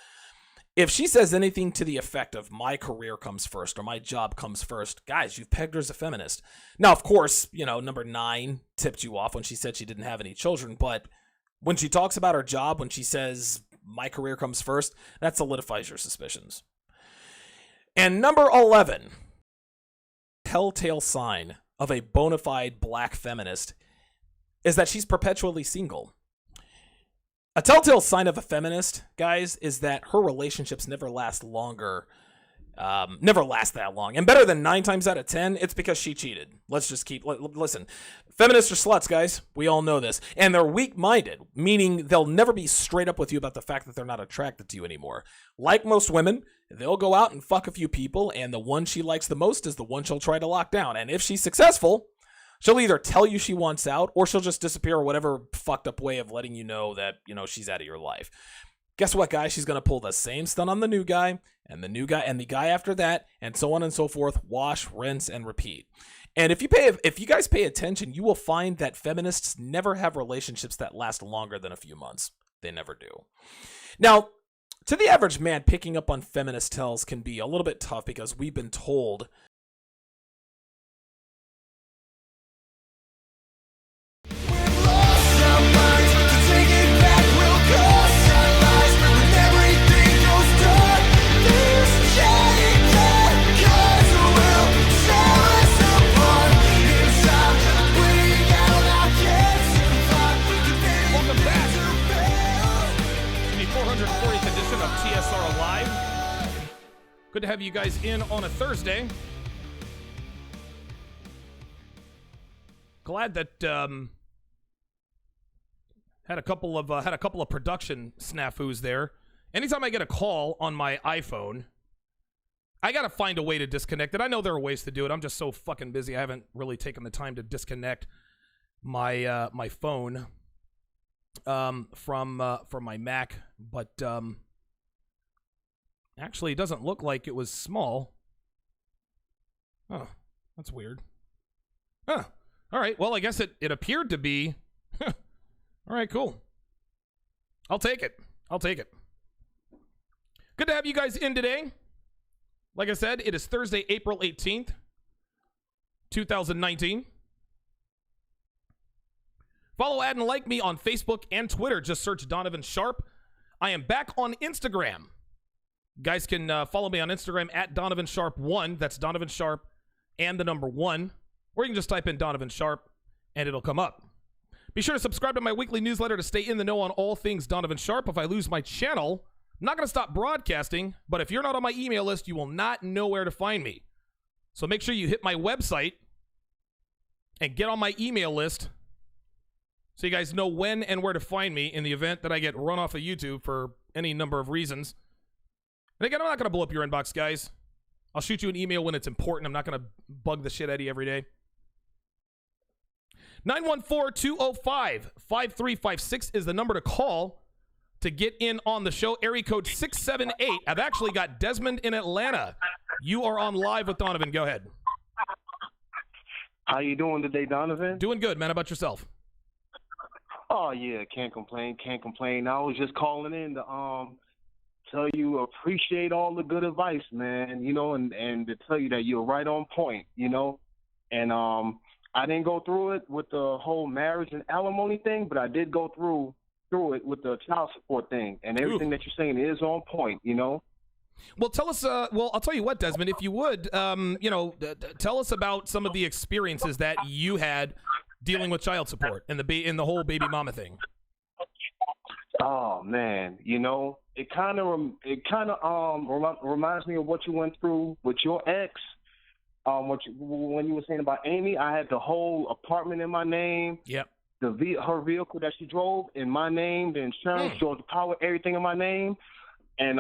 If she says anything to the effect of my career comes first or my job comes first, guys, you've pegged her as a feminist. Now, of course, number 9 tipped you off when she said she didn't have any children, but when she talks about her job, when she says my career comes first, that solidifies your suspicions. And number 11, telltale sign of a bona fide black feminist is that she's perpetually single. A telltale sign of a feminist, guys, is that her relationships never last that long. And better than 9 times out of 10, it's because she cheated. Listen. Feminists are sluts, guys. We all know this. And they're weak-minded, meaning they'll never be straight up with you about the fact that they're not attracted to you anymore. Like most women, they'll go out and fuck a few people, and the one she likes the most is the one she'll try to lock down. And if she's successful, she'll either tell you she wants out, or she'll just disappear, or whatever fucked up way of letting you know that, she's out of your life. Guess what, guys? She's going to pull the same stunt on the new guy, and the new guy, and the guy after that, and so on and so forth. Wash, rinse, and repeat. And if you guys pay attention, you will find that feminists never have relationships that last longer than a few months. They never do. Now, to the average man, picking up on feminist tells can be a little bit tough because we've been told TSR Live. Good to have you guys in on a Thursday. Glad that had a couple of production snafus there. Anytime I get a call on my iPhone, I gotta find a way to disconnect it. I know there are ways to do it. I'm just so fucking busy. I haven't really taken the time to disconnect my my phone from my Mac, but actually, it doesn't look like it was small. Oh, that's weird. Huh. All right. Well, I guess it appeared to be. All right, cool. I'll take it. Good to have you guys in today. Like I said, it is Thursday, April 18th, 2019. Follow, add, and like me on Facebook and Twitter. Just search Donovan Sharpe. I am back on Instagram. Guys can follow me on Instagram at Donovan Sharpe 1. That's Donovan Sharpe and the number 1. Or you can just type in Donovan Sharpe and it'll come up. Be sure to subscribe to my weekly newsletter to stay in the know on all things Donovan Sharpe. If I lose my channel, I'm not going to stop broadcasting, but if you're not on my email list, you will not know where to find me. So make sure you hit my website and get on my email list so you guys know when and where to find me in the event that I get run off of YouTube for any number of reasons. And again, I'm not going to blow up your inbox, guys. I'll shoot you an email when it's important. I'm not going to bug the shit out of you every day. 914-205-5356 is the number to call to get in on the show. Area code 678. I've actually got Desmond in Atlanta. You are on live with Donovan. Go ahead. How you doing today, Donovan? Doing good, man. How about yourself? Oh, yeah. Can't complain. I was just calling in to tell you appreciate all the good advice, man, and to tell you that you're right on point, And I didn't go through it with the whole marriage and alimony thing, but I did go through it with the child support thing. And everything that you're saying is on point, Well, tell us, I'll tell you what, Desmond, if you would, tell us about some of the experiences that you had dealing with child support and the whole baby mama thing. Oh man, it kind of reminds me of what you went through with your ex. When you were saying about Amy, I had the whole apartment in my name. Yep. Her vehicle that she drove in my name, the insurance, Georgia Power, everything in my name. And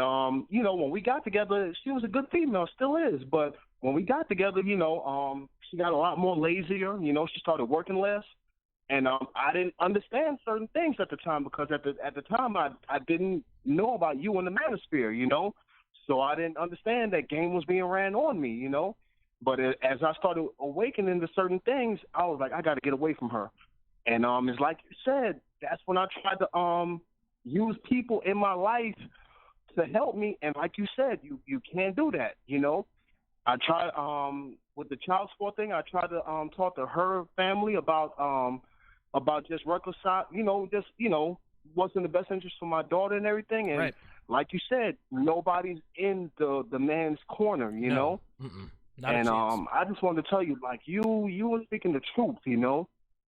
you know, when we got together, she was a good female, still is. But when we got together, you know, she got a lot more lazier. You know, she started working less. And I didn't understand certain things at the time because at the time I didn't know about you in the manosphere, you know. So I didn't understand that game was being ran on me, you know. But as I started awakening to certain things, I was like, I got to get away from her. And it's like you said, that's when I tried to use people in my life to help me. And like you said, you can't do that, you know. I tried with the child support thing. I tried to talk to her family about just reconcile, you know, just, you know, what's in the best interest for my daughter and everything. And like you said, nobody's in the man's corner, you know. Not and a chance. I just wanted to tell you, like, you were speaking the truth, you know.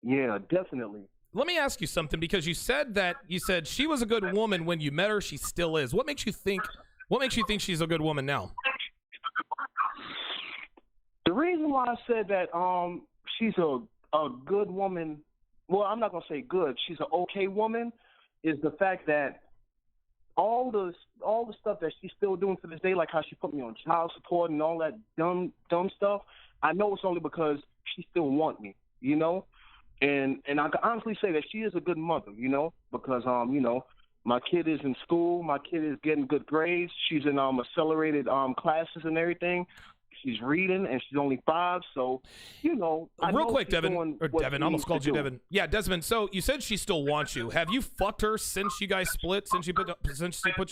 Yeah, definitely. Let me ask you something, because you said she was a good woman when you met her. She still is. What makes you think she's a good woman now? The reason why I said that she's a good woman, well, I'm not gonna say good. She's an okay woman, is the fact that all the stuff that she's still doing to this day, like how she put me on child support and all that dumb stuff. I know it's only because she still wants me, you know. And I can honestly say that she is a good mother, you know, because you know, my kid is in school, my kid is getting good grades. She's in accelerated classes and everything. She's reading, and she's only 5, so, you know. Real quick, Devin, I almost called you Devin. Yeah, Desmond, so you said she still wants you. Have you fucked her since you guys split, since she put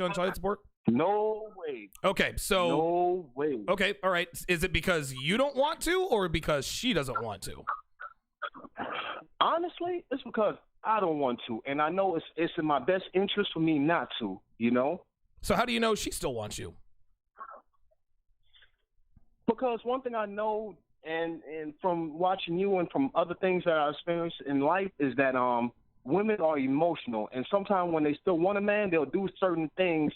you on child support? No way. Okay, so. No way. Okay, all right. Is it because you don't want to, or because she doesn't want to? Honestly, it's because I don't want to, and I know it's in my best interest for me not to, you know? So how do you know she still wants you? Because one thing I know, and from watching you and from other things that I experienced in life, is that women are emotional, and sometimes when they still want a man, they'll do certain things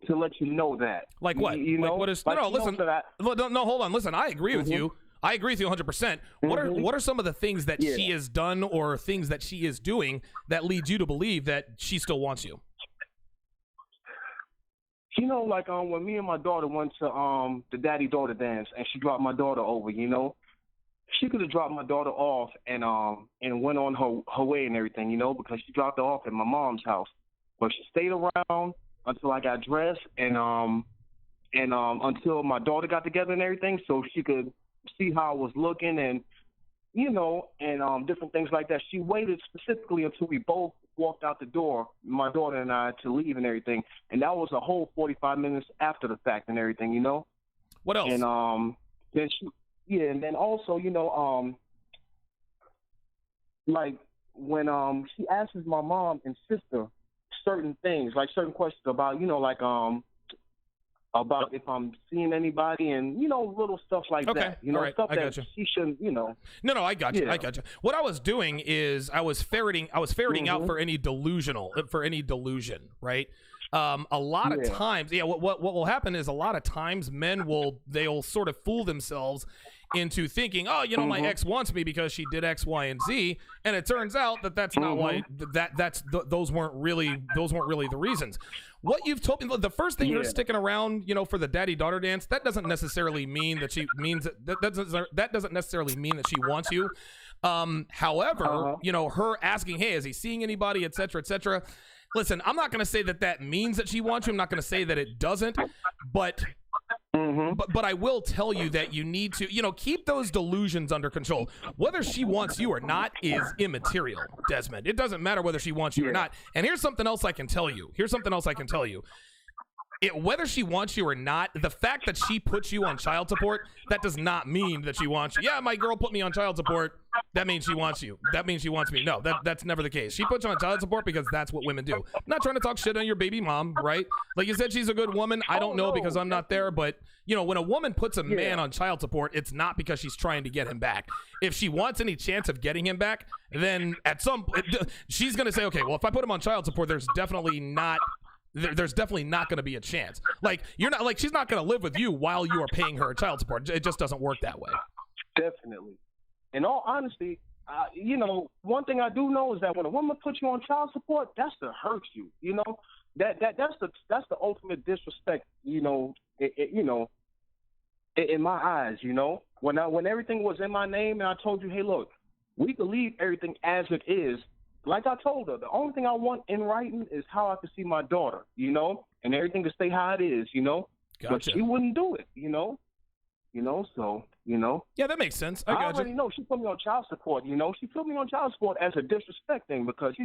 to let you know that. Like what? You know? Like what is? Like, no, listen. No, hold on. Listen, I agree with you. I agree with you 100%. What are some of the things that she has done or things that she is doing that lead you to believe that she still wants you? You know, like when me and my daughter went to the daddy-daughter dance, and she dropped my daughter over, you know, she could have dropped my daughter off and went on her way and everything, you know, because she dropped her off at my mom's house. But she stayed around until I got dressed and until my daughter got together and everything, so she could see how I was looking and, you know, and different things like that. She waited specifically until we both walked out the door, my daughter and I, to leave and everything. And that was a whole 45 minutes after the fact and everything, you know? What else? And then and then also, you know, like when she asks my mom and sister certain things, like certain questions about, you know, like about if I'm seeing anybody and, you know, little stuff like that. You know, all right. stuff I that gotcha. she shouldn't, you know. No, I got you. Yeah. I got you. What I was doing is I was ferreting out for any delusion, right? A lot of times, what will happen is a lot of times men they'll sort of fool themselves into thinking, oh, you know, my ex wants me because she did X, Y, and Z, and it turns out that that's not why. Those weren't really the reasons. What you've told me, the first thing you're sticking around, you know, for the daddy-daughter dance, that doesn't necessarily mean that she means that doesn't necessarily mean that she wants you. However, you know, her asking, hey, is he seeing anybody, et cetera, et cetera. Listen, I'm not going to say that means that she wants you. I'm not going to say that it doesn't, but I will tell you that you need to, you know, keep those delusions under control. Whether she wants you or not is immaterial, Desmond. It doesn't matter whether she wants you or not. And here's something else I can tell you. Whether she wants you or not, the fact that she puts you on child support, that does not mean that she wants you. Yeah, my girl put me on child support. That means she wants you. That means she wants me. No, that's never the case. She puts you on child support because that's what women do. I'm not trying to talk shit on your baby mom, right? Like you said, she's a good woman. I don't know because I'm not there, but you know, when a woman puts a man on child support, it's not because she's trying to get him back. If she wants any chance of getting him back, then at some point she's going to say, okay, well, if I put him on child support, there's definitely not going to be a chance. Like she's not going to live with you while you are paying her child support. It just doesn't work that way. Definitely. In all honesty, you know, one thing I do know is that when a woman puts you on child support, that's to hurt you. You know, that's the ultimate disrespect, in my eyes, when everything was in my name and I told you, hey, look, we can leave everything as it is. Like I told her, the only thing I want in writing is how I can see my daughter, and everything to stay how it is, Gotcha. But she wouldn't do it, so. Yeah, that makes sense. I gotcha. already know she put me on child support. She put me on child support as a disrespect thing because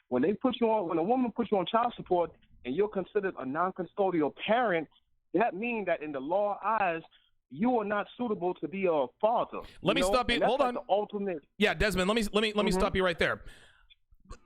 when a woman puts you on child support and you're considered a non-custodial parent, that means that in the law eyes you are not suitable to be a father. Let me stop you. Hold on. The ultimate. Yeah, Desmond. Let me stop you right there.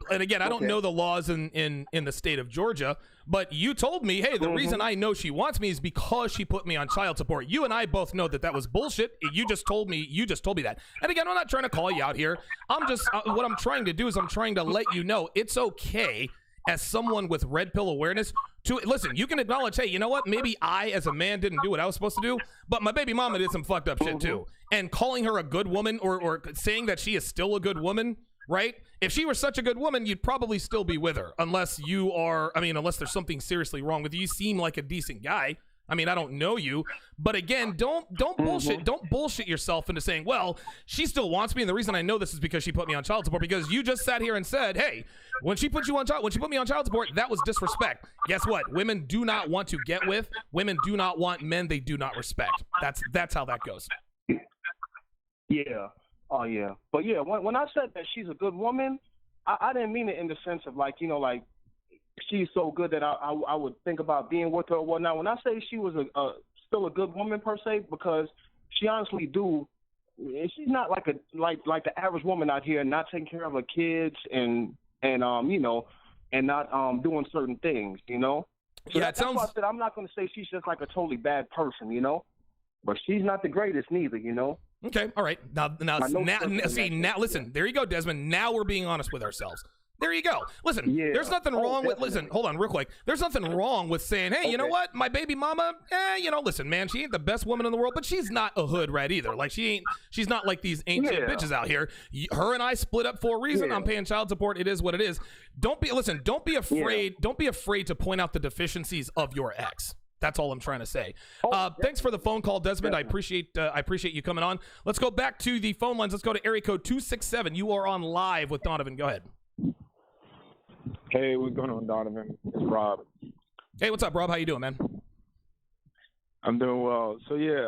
And again, I don't know the laws in the state of Georgia, but you told me, hey, the reason I know she wants me is because she put me on child support. You and I both know that was bullshit. You just told me that. And again, I'm not trying to call you out here. I'm just what I'm trying to do is I'm trying to let you know it's okay as someone with red pill awareness to listen. You can acknowledge, hey, you know what? Maybe I, as a man, didn't do what I was supposed to do, but my baby mama did some fucked up shit too. And calling her a good woman or saying that she is still a good woman. Right? If she were such a good woman, you'd probably still be with her unless unless there's something seriously wrong with you. You seem like a decent guy. I mean, I don't know you, but again, don't bullshit yourself into saying, well, she still wants me. And the reason I know this is because she put me on child support, because you just sat here and said, hey, when she put me on child support, that was disrespect. Guess what? Women do not want to get with. Women do not want men they do not respect. That's how that goes. Yeah. Oh, yeah. But, yeah, when I said that she's a good woman, I didn't mean it in the sense of, like, she's so good that I would think about being with her or whatnot. When I say she was still a good woman, per se, because she honestly she's not like the average woman out here, not taking care of her kids and not doing certain things, So yeah, that's why I said I'm not going to say she's just like a totally bad person, But she's not the greatest neither, Okay, all right. Now, listen. There you go, Desmond. Now we're being honest with ourselves. There you go. Listen, there's nothing wrong with. Listen, hold on, real quick. There's nothing wrong with saying, hey, you know what? My baby mama, listen, man, she ain't the best woman in the world, but she's not a hood rat either. Like she's not like these ancient bitches out here. Her and I split up for a reason. I'm paying child support. It is what it is. Don't be afraid. Don't be afraid to point out the deficiencies of your ex. That's all I'm trying to say. Thanks for the phone call, Desmond. I appreciate you coming on. Let's go back to the phone lines. Let's go to area code 267. You are on live with Donovan. Go ahead. Hey, what's going on, Donovan? It's Rob. Hey, what's up, Rob? How you doing, man? I'm doing well. So, yeah,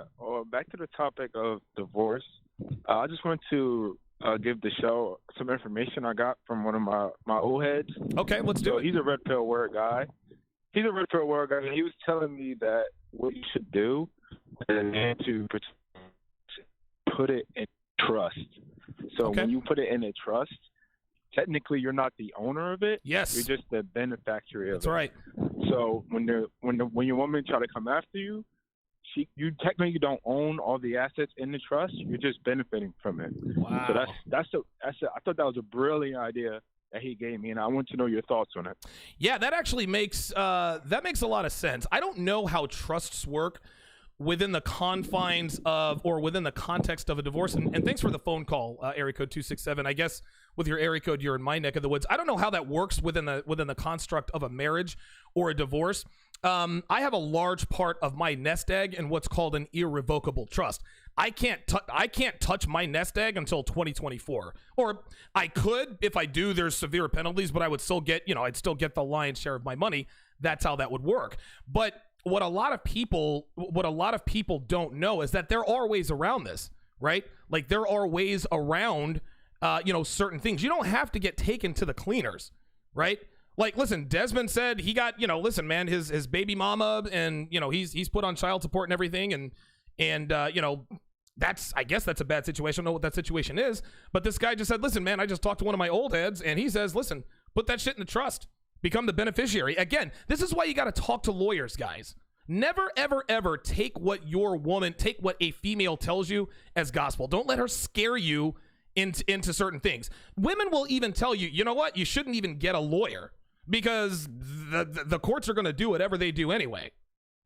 back to the topic of divorce. I just want to give the show some information I got from one of my old heads. Okay, let's do it. He's a red pill word guy. He was telling me that what you should do is to put it in trust. So when you put it in a trust, technically you're not the owner of it. Yes. You're just the benefactor of it. That's right. So when your woman try to come after you, you technically don't own all the assets in the trust. You're just benefiting from it. Wow. So I thought that was a brilliant idea that he gave me, and I want to know your thoughts on it. Yeah, that actually makes a lot of sense. I don't know how trusts work within the confines of or within the context of a divorce. And thanks for the phone call, area code 267. I guess with your area code, you're in my neck of the woods. I don't know how that works within the construct of a marriage or a divorce. I have a large part of my nest egg in what's called an irrevocable trust. I can't touch my nest egg until 2024, or I could. If I do, there's severe penalties, but I would still get, I'd still get the lion's share of my money. That's how that would work. But what a lot of people don't know is that there are ways around this, right? Like there are ways around, certain things. You don't have to get taken to the cleaners, right? Like, listen, Desmond said he got, listen, man, his baby mama, and he's put on child support and everything, and I guess that's a bad situation. I don't know what that situation is, but this guy just said, listen, man, I just talked to one of my old heads, and he says, listen, put that shit in the trust, become the beneficiary. Again, this is why you got to talk to lawyers, guys. Never, ever, ever take what a female tells you as gospel. Don't let her scare you into certain things. Women will even tell you, you know what, you shouldn't even get a lawyer because the courts are going to do whatever they do anyway.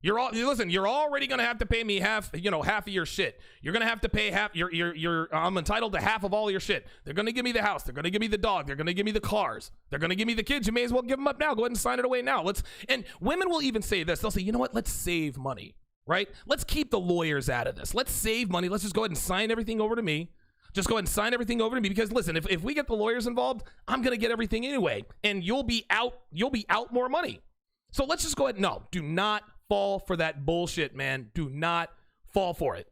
You're already going to have to pay me half of your shit. You're going to have to pay half. I'm entitled to half of all your shit. They're going to give me the house. They're going to give me the dog. They're going to give me the cars. They're going to give me the kids. You may as well give them up now. Go ahead and sign it away now. And women will even say this. They'll say, you know what? Let's save money, right? Let's keep the lawyers out of this. Let's save money. Let's just go ahead and sign everything over to me. Just go ahead and sign everything over to me, because listen, if we get the lawyers involved, I'm going to get everything anyway, and you'll be out more money. So let's just go ahead. No, do not fall for that bullshit, man. Do not fall for it.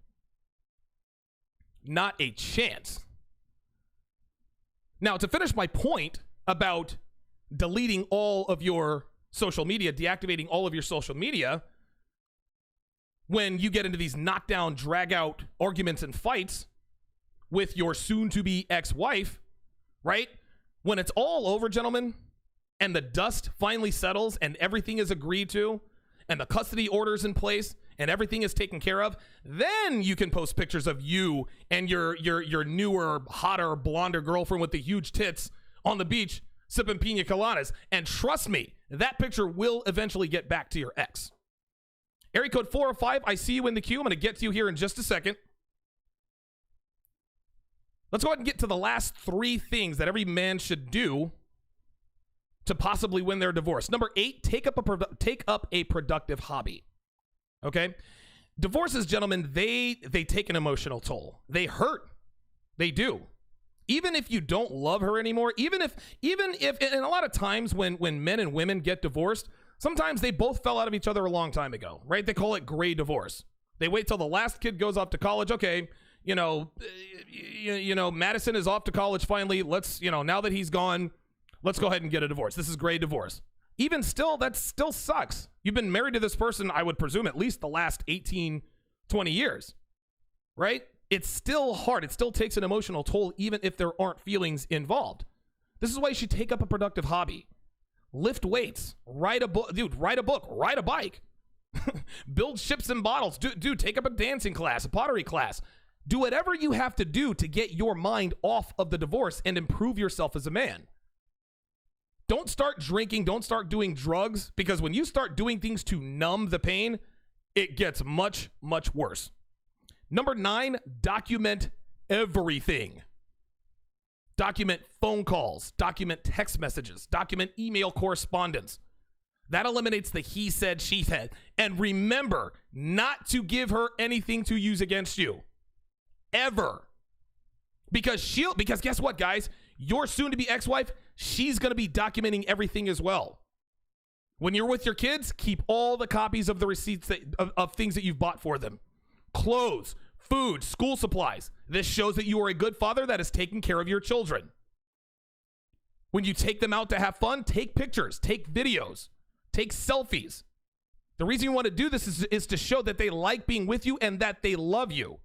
Not a chance. Now, to finish my point about deleting all of your social media, deactivating all of your social media, when you get into these knockdown, drag-out arguments and fights with your soon-to-be ex-wife, right? When it's all over, gentlemen, and the dust finally settles and everything is agreed to, and the custody order's in place, and everything is taken care of, then you can post pictures of you and your newer, hotter, blonder girlfriend with the huge tits on the beach sipping pina coladas. And trust me, that picture will eventually get back to your ex. Area code 405, I see you in the queue. I'm going to get to you here in just a second. Let's go ahead and get to the last 3 things that every man should do to possibly win their divorce. Number 8, take up a productive hobby. Okay? Divorces, gentlemen, they take an emotional toll. They hurt. They do. Even if you don't love her anymore, even if, and a lot of times when men and women get divorced, sometimes they both fell out of each other a long time ago, right? They call it gray divorce. They wait till the last kid goes off to college. Okay, Madison is off to college finally. Let's, now that he's gone, let's go ahead and get a divorce. This is gray divorce. Even still, that still sucks. You've been married to this person, I would presume, at least the last 18, 20 years, right? It's still hard. It still takes an emotional toll, even if there aren't feelings involved. This is why you should take up a productive hobby. Lift weights, write a book, ride a bike, build ships and bottles, dude, take up a dancing class, a pottery class. Do whatever you have to do to get your mind off of the divorce and improve yourself as a man. Don't start drinking, don't start doing drugs, because when you start doing things to numb the pain, it gets much, much worse. Number 9, document everything. Document phone calls, document text messages, document email correspondence. That eliminates the he said, she said. And remember not to give her anything to use against you. Ever. Because guess what, guys? Your soon-to-be ex-wife, she's going to be documenting everything as well. When you're with your kids, keep all the copies of the receipts of things that you've bought for them. Clothes, food, school supplies. This shows that you are a good father that is taking care of your children. When you take them out to have fun, take pictures, take videos, take selfies. The reason you want to do this is to show that they like being with you and that they love you.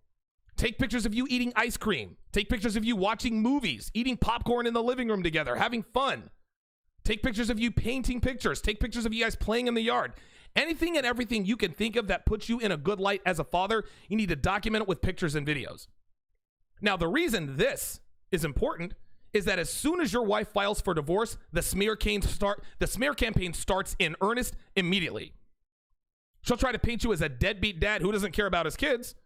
Take pictures of you eating ice cream. Take pictures of you watching movies, eating popcorn in the living room together, having fun. Take pictures of you painting pictures. Take pictures of you guys playing in the yard. Anything and everything you can think of that puts you in a good light as a father, you need to document it with pictures and videos. Now, the reason this is important is that as soon as your wife files for divorce, the smear campaign starts in earnest immediately. She'll try to paint you as a deadbeat dad who doesn't care about his kids,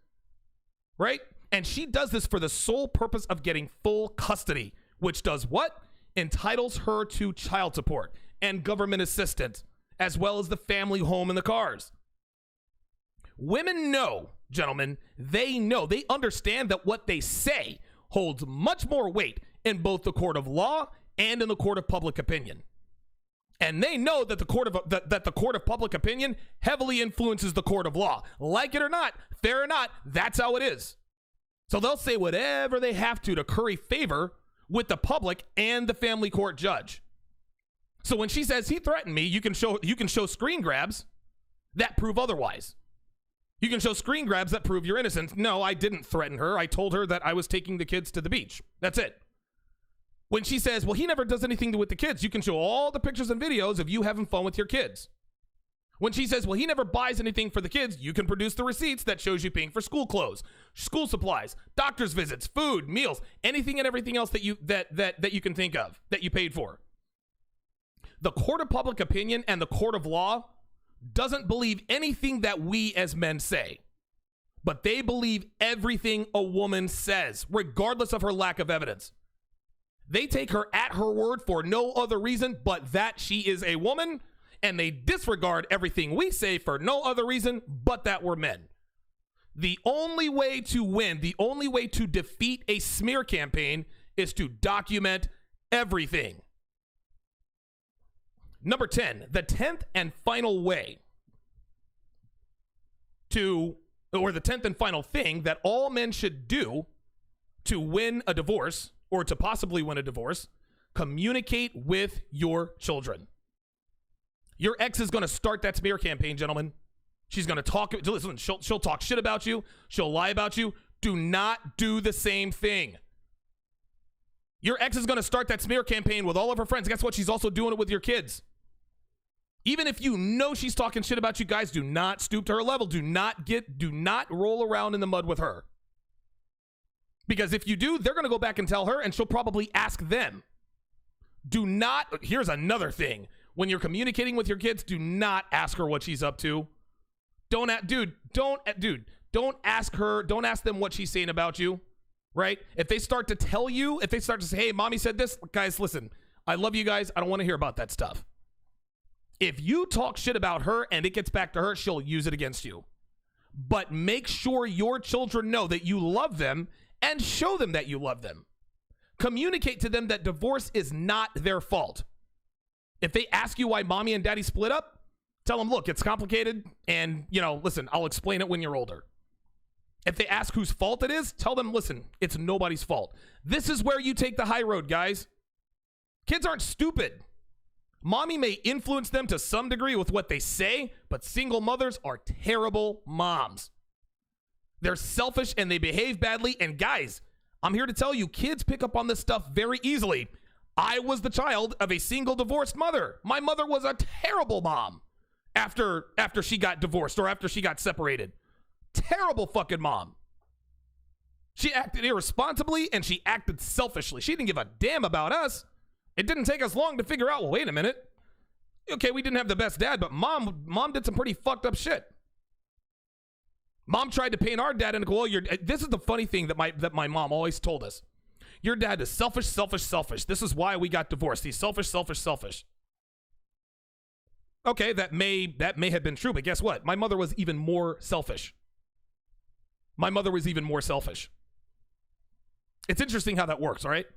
right? And she does this for the sole purpose of getting full custody, which does what? Entitles her to child support and government assistance, as well as the family home and the cars. Women know, gentlemen, they understand that what they say holds much more weight in both the court of law and in the court of public opinion. And they know that the court of public opinion heavily influences the court of law. Like it or not, fair or not, that's how it is. So they'll say whatever they have to curry favor with the public and the family court judge. So when she says he threatened me, you can show screen grabs that prove otherwise. You can show screen grabs that prove your innocence. No, I didn't threaten her. I told her that I was taking the kids to the beach. That's it. When she says, well, he never does anything with the kids, you can show all the pictures and videos of you having fun with your kids. When she says, well, he never buys anything for the kids, you can produce the receipts that shows you paying for school clothes, school supplies, doctor's visits, food, meals, anything and everything else that you can think of that you paid for. The court of public opinion and the court of law doesn't believe anything that we as men say, but they believe everything a woman says, regardless of her lack of evidence. They take her at her word for no other reason but that she is a woman, and they disregard everything we say for no other reason but that we're men. The only way to win, the only way to defeat a smear campaign is to document everything. Number 10, the 10th and final way or the 10th and final thing that all men should do to win a divorce or to possibly win a divorce, communicate with your children. Your ex is going to start that smear campaign, gentlemen. She's going to talk. Listen, she'll talk shit about you. She'll lie about you. Do not do the same thing. Your ex is going to start that smear campaign with all of her friends. Guess what? She's also doing it with your kids. Even if you know she's talking shit about you guys, do not stoop to her level. Do not roll around in the mud with her. Because if you do, they're going to go back and tell her, and she'll probably ask them. Here's another thing. When you're communicating with your kids, do not ask her what she's up to. Don't ask her, don't ask them what she's saying about you, right? If they start to tell you, if they start to say, hey, mommy said this, guys, listen, I love you guys. I don't want to hear about that stuff. If you talk shit about her and it gets back to her, she'll use it against you. But make sure your children know that you love them and show them that you love them. Communicate to them that divorce is not their fault. If they ask you why mommy and daddy split up, tell them, look, it's complicated and, listen, I'll explain it when you're older. If they ask whose fault it is, tell them, listen, it's nobody's fault. This is where you take the high road, guys. Kids aren't stupid. Mommy may influence them to some degree with what they say, but single mothers are terrible moms. They're selfish and they behave badly. And guys, I'm here to tell you, kids pick up on this stuff very easily. I was the child of a single divorced mother. My mother was a terrible mom after she got divorced or after she got separated. Terrible fucking mom. She acted irresponsibly and she acted selfishly. She didn't give a damn about us. It didn't take us long to figure out, well, wait a minute. Okay, we didn't have the best dad, but mom did some pretty fucked up shit. Mom tried to paint our dad into, well, this is the funny thing that my mom always told us. Your dad is selfish, selfish, selfish. This is why we got divorced. He's selfish, selfish, selfish. Okay, that may have been true, but guess what? My mother was even more selfish. It's interesting how that works, all right?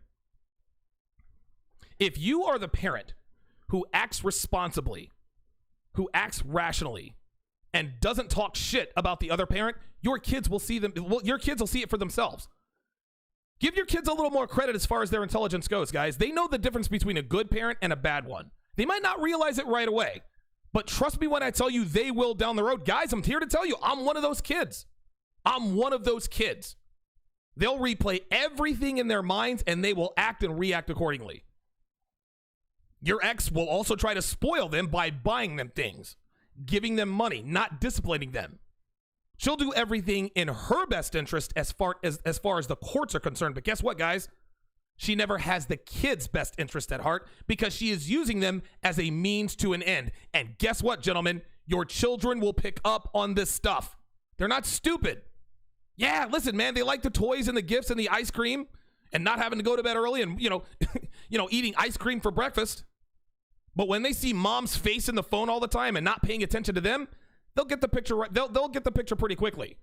If you are the parent who acts responsibly, who acts rationally, and doesn't talk shit about the other parent, your kids will see it for themselves. Give your kids a little more credit as far as their intelligence goes, guys. They know the difference between a good parent and a bad one. They might not realize it right away, but trust me when I tell you they will down the road. Guys, I'm here to tell you, I'm one of those kids. They'll replay everything in their minds and they will act and react accordingly. Your ex will also try to spoil them by buying them things, giving them money, not disciplining them. She'll do everything in her best interest as far as the courts are concerned. But guess what, guys? She never has the kids' best interest at heart because she is using them as a means to an end. And guess what, gentlemen? Your children will pick up on this stuff. They're not stupid. Yeah, listen, man, they like the toys and the gifts and the ice cream and not having to go to bed early and, eating ice cream for breakfast. But when they see mom's face in the phone all the time and not paying attention to them, they'll get the picture right. They'll get the picture pretty quickly.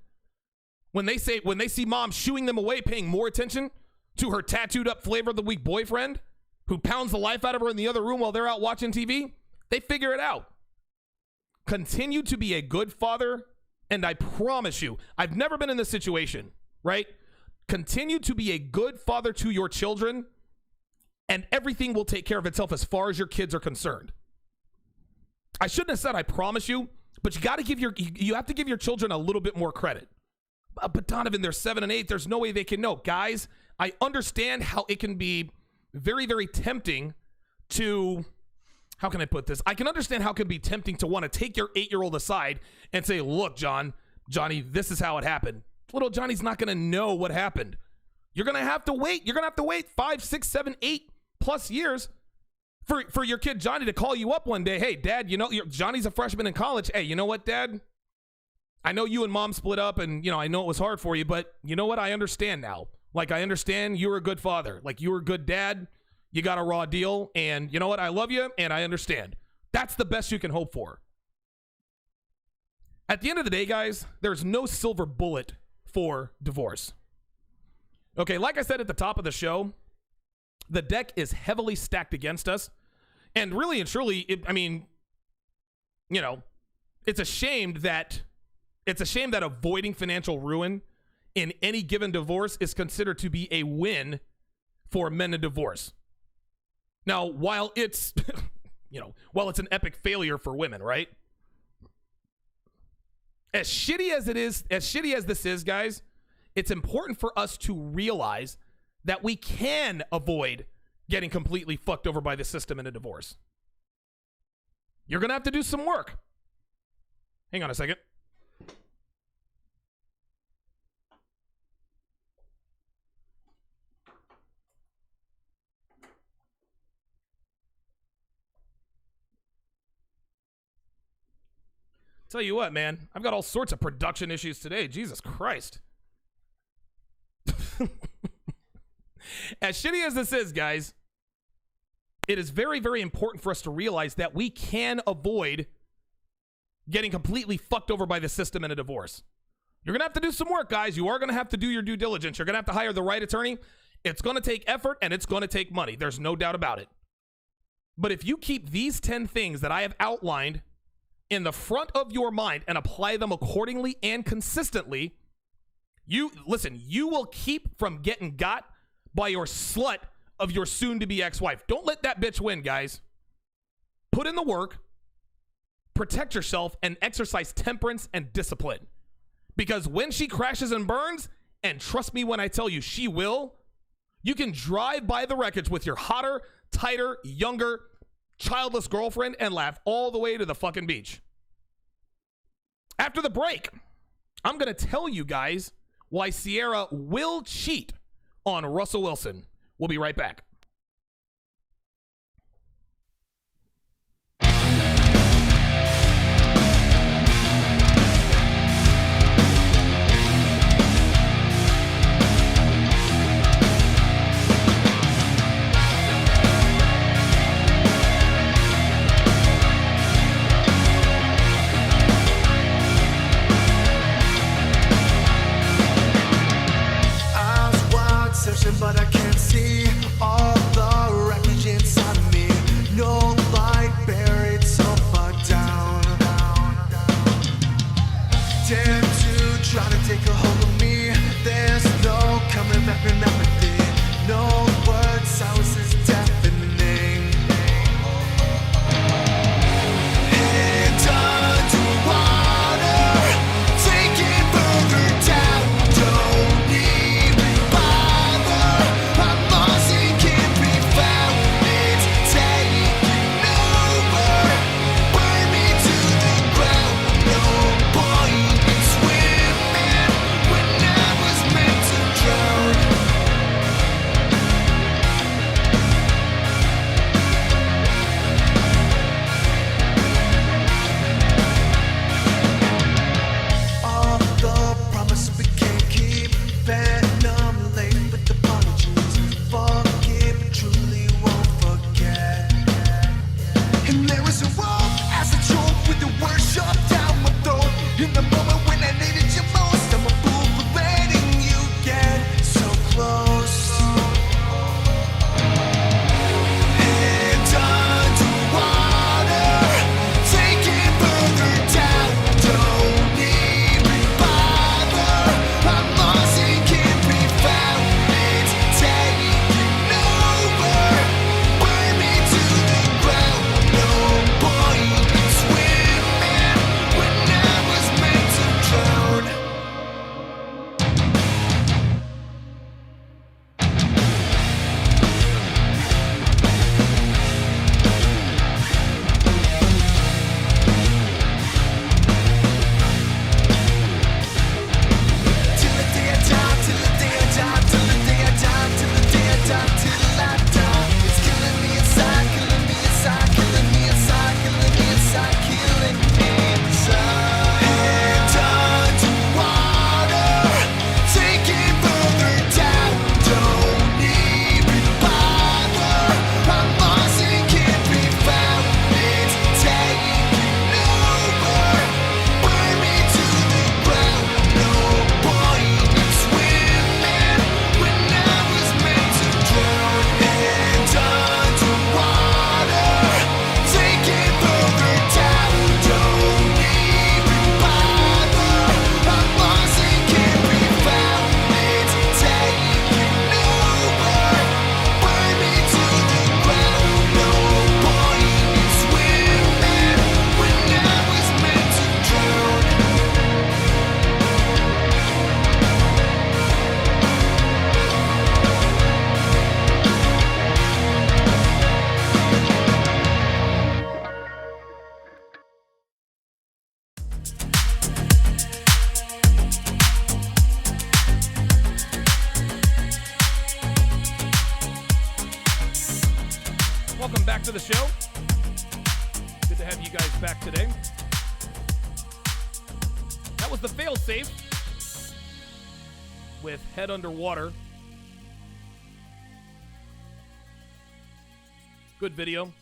When they see mom shooing them away, paying more attention to her tattooed up flavor of the week boyfriend who pounds the life out of her in the other room while they're out watching TV, they figure it out. Continue to be a good father, and I promise you, I've never been in this situation, right? Continue to be a good father to your children, and everything will take care of itself as far as your kids are concerned. I shouldn't have said I promise you, but you have to give your children a little bit more credit. But Donovan, they're 7 and 8. There's no way they can know. Guys, I understand how it can be very, very tempting to, how can I put this? I can understand how it can be tempting to want to take your 8-year-old aside and say, look, Johnny, this is how it happened. Little Johnny's not going to know what happened. You're going to have to wait. You're going to have to wait 5, 6, 7, 8 plus years For your kid Johnny to call you up one day, hey, Dad, Johnny's a freshman in college. Hey, you know what, Dad? I know you and Mom split up, and, I know it was hard for you, but you know what? I understand now. Like, I understand you were a good father. Like, you were a good dad. You got a raw deal, and you know what? I love you, and I understand. That's the best you can hope for. At the end of the day, guys, there's no silver bullet for divorce. Okay, like I said at the top of the show, the deck is heavily stacked against us. And really and truly, it's a shame that avoiding financial ruin in any given divorce is considered to be a win for men in divorce. Now, while it's, an epic failure for women, right? As shitty as this is, guys, it's important for us to realize that we can avoid getting completely fucked over by the system in a divorce. You're going to have to do some work. Hang on a second. Tell you what, man, I've got all sorts of production issues today. Jesus Christ. As shitty as this is, guys, it is very, very important for us to realize that we can avoid getting completely fucked over by the system in a divorce. You're going to have to do some work, guys. You are going to have to do your due diligence. You're going to have to hire the right attorney. It's going to take effort, and it's going to take money. There's no doubt about it. But if you keep these 10 things that I have outlined in the front of your mind and apply them accordingly and consistently, you will keep from getting got by your slut of your soon-to-be ex-wife. Don't let that bitch win, guys. Put in the work, protect yourself, and exercise temperance and discipline. Because when she crashes and burns, and trust me when I tell you she will, you can drive by the wreckage with your hotter, tighter, younger, childless girlfriend and laugh all the way to the fucking beach. After the break, I'm going to tell you guys why Ciara will cheat on Russell Wilson. We'll be right back. But I can't see all the wreckage inside of me. No light buried so far down. Dare to try to take a hold of me. There's no coming back from apathy. No word, silence is deafening. Head underwater, take it further down. Don't need me. I'm lost and can't to the show. Good to have you guys back today. That was the fail-safe with Head Underwater. Good video.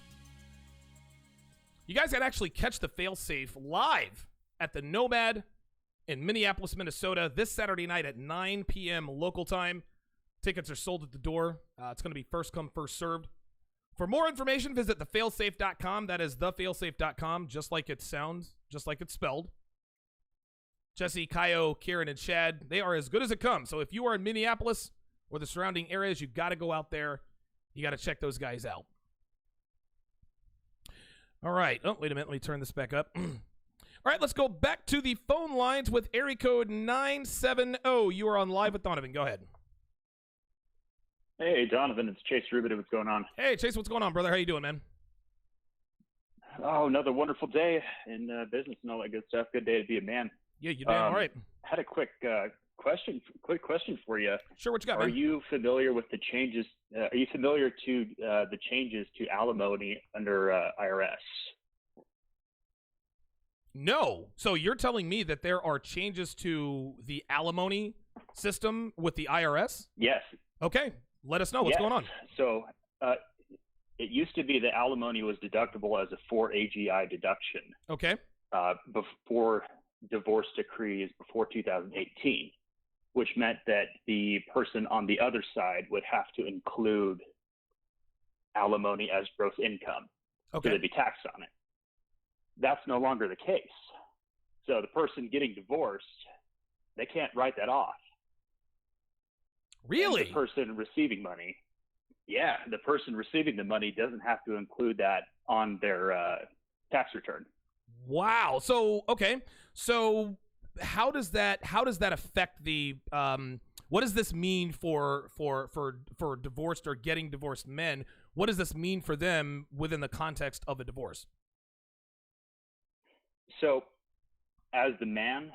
You guys can actually catch the fail-safe live at the Nomad in Minneapolis, Minnesota this Saturday night at 9 p.m. local time. Tickets are sold at the door. It's going to be first come, first served. For more information, visit thefailsafe.com. That is thefailsafe.com, just like it sounds, just like it's spelled. Jesse, Kaio, Kieran, and Chad, they are as good as it comes. So if you are in Minneapolis or the surrounding areas, you got to go out there. You got to check those guys out. All right. Oh, wait a minute. Let me turn this back up. All right, let's go back to the phone lines with area code 970. You are on Live with Donovan. Go ahead. Hey, Donovan. It's Chase Rubin. What's going on? Hey, Chase. What's going on, brother? How you doing, man? Oh, another wonderful day in business and all that good stuff. Good day to be a man. Yeah, you damn right. Had a quick question for you. Sure, what you got, man? Are you familiar with the changes? Are you familiar to the changes to alimony under IRS? No. So you're telling me that there are changes to the alimony system with the IRS? Yes. Okay. Let us know what's going on. So it used to be that alimony was deductible as a 4 AGI deduction. Okay. Before divorce decrees before 2018, which meant that the person on the other side would have to include alimony as gross income. Okay. So they'd be taxed on it. That's no longer the case. So the person getting divorced, they can't write that off. Really? And the person receiving money, the person receiving the money doesn't have to include that on their tax return. Wow. So, okay. So how does that affect the what does this mean for divorced or getting divorced men? What does this mean for them within the context of a divorce? So as the man,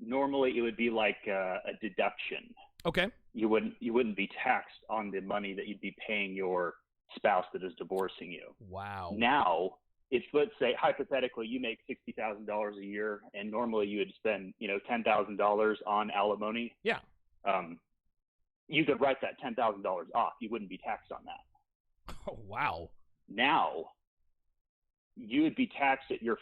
normally it would be like a deduction. Okay. You wouldn't be taxed on the money that you'd be paying your spouse that is divorcing you. Wow. Now, if, let's say, hypothetically, you make $60,000 a year, and normally you would spend, $10,000 on alimony. Yeah. You could write that $10,000 off. You wouldn't be taxed on that. Oh, wow. Now, you would be taxed at your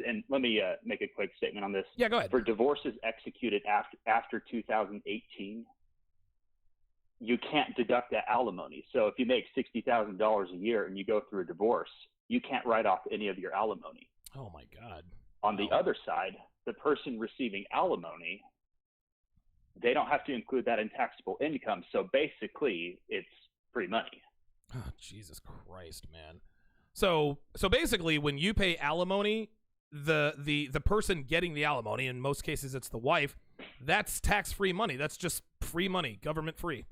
and let me make a quick statement on this. Yeah, go ahead. For divorces executed after 2018, you can't deduct that alimony. So if you make $60,000 a year and you go through a divorce, you can't write off any of your alimony. Oh my God. On the other side, the person receiving alimony, they don't have to include that in taxable income. So basically, it's free money. Oh, Jesus Christ, man. So basically, when you pay alimony, the person getting the alimony, in most cases it's the wife, that's tax-free money. That's just free money, government-free.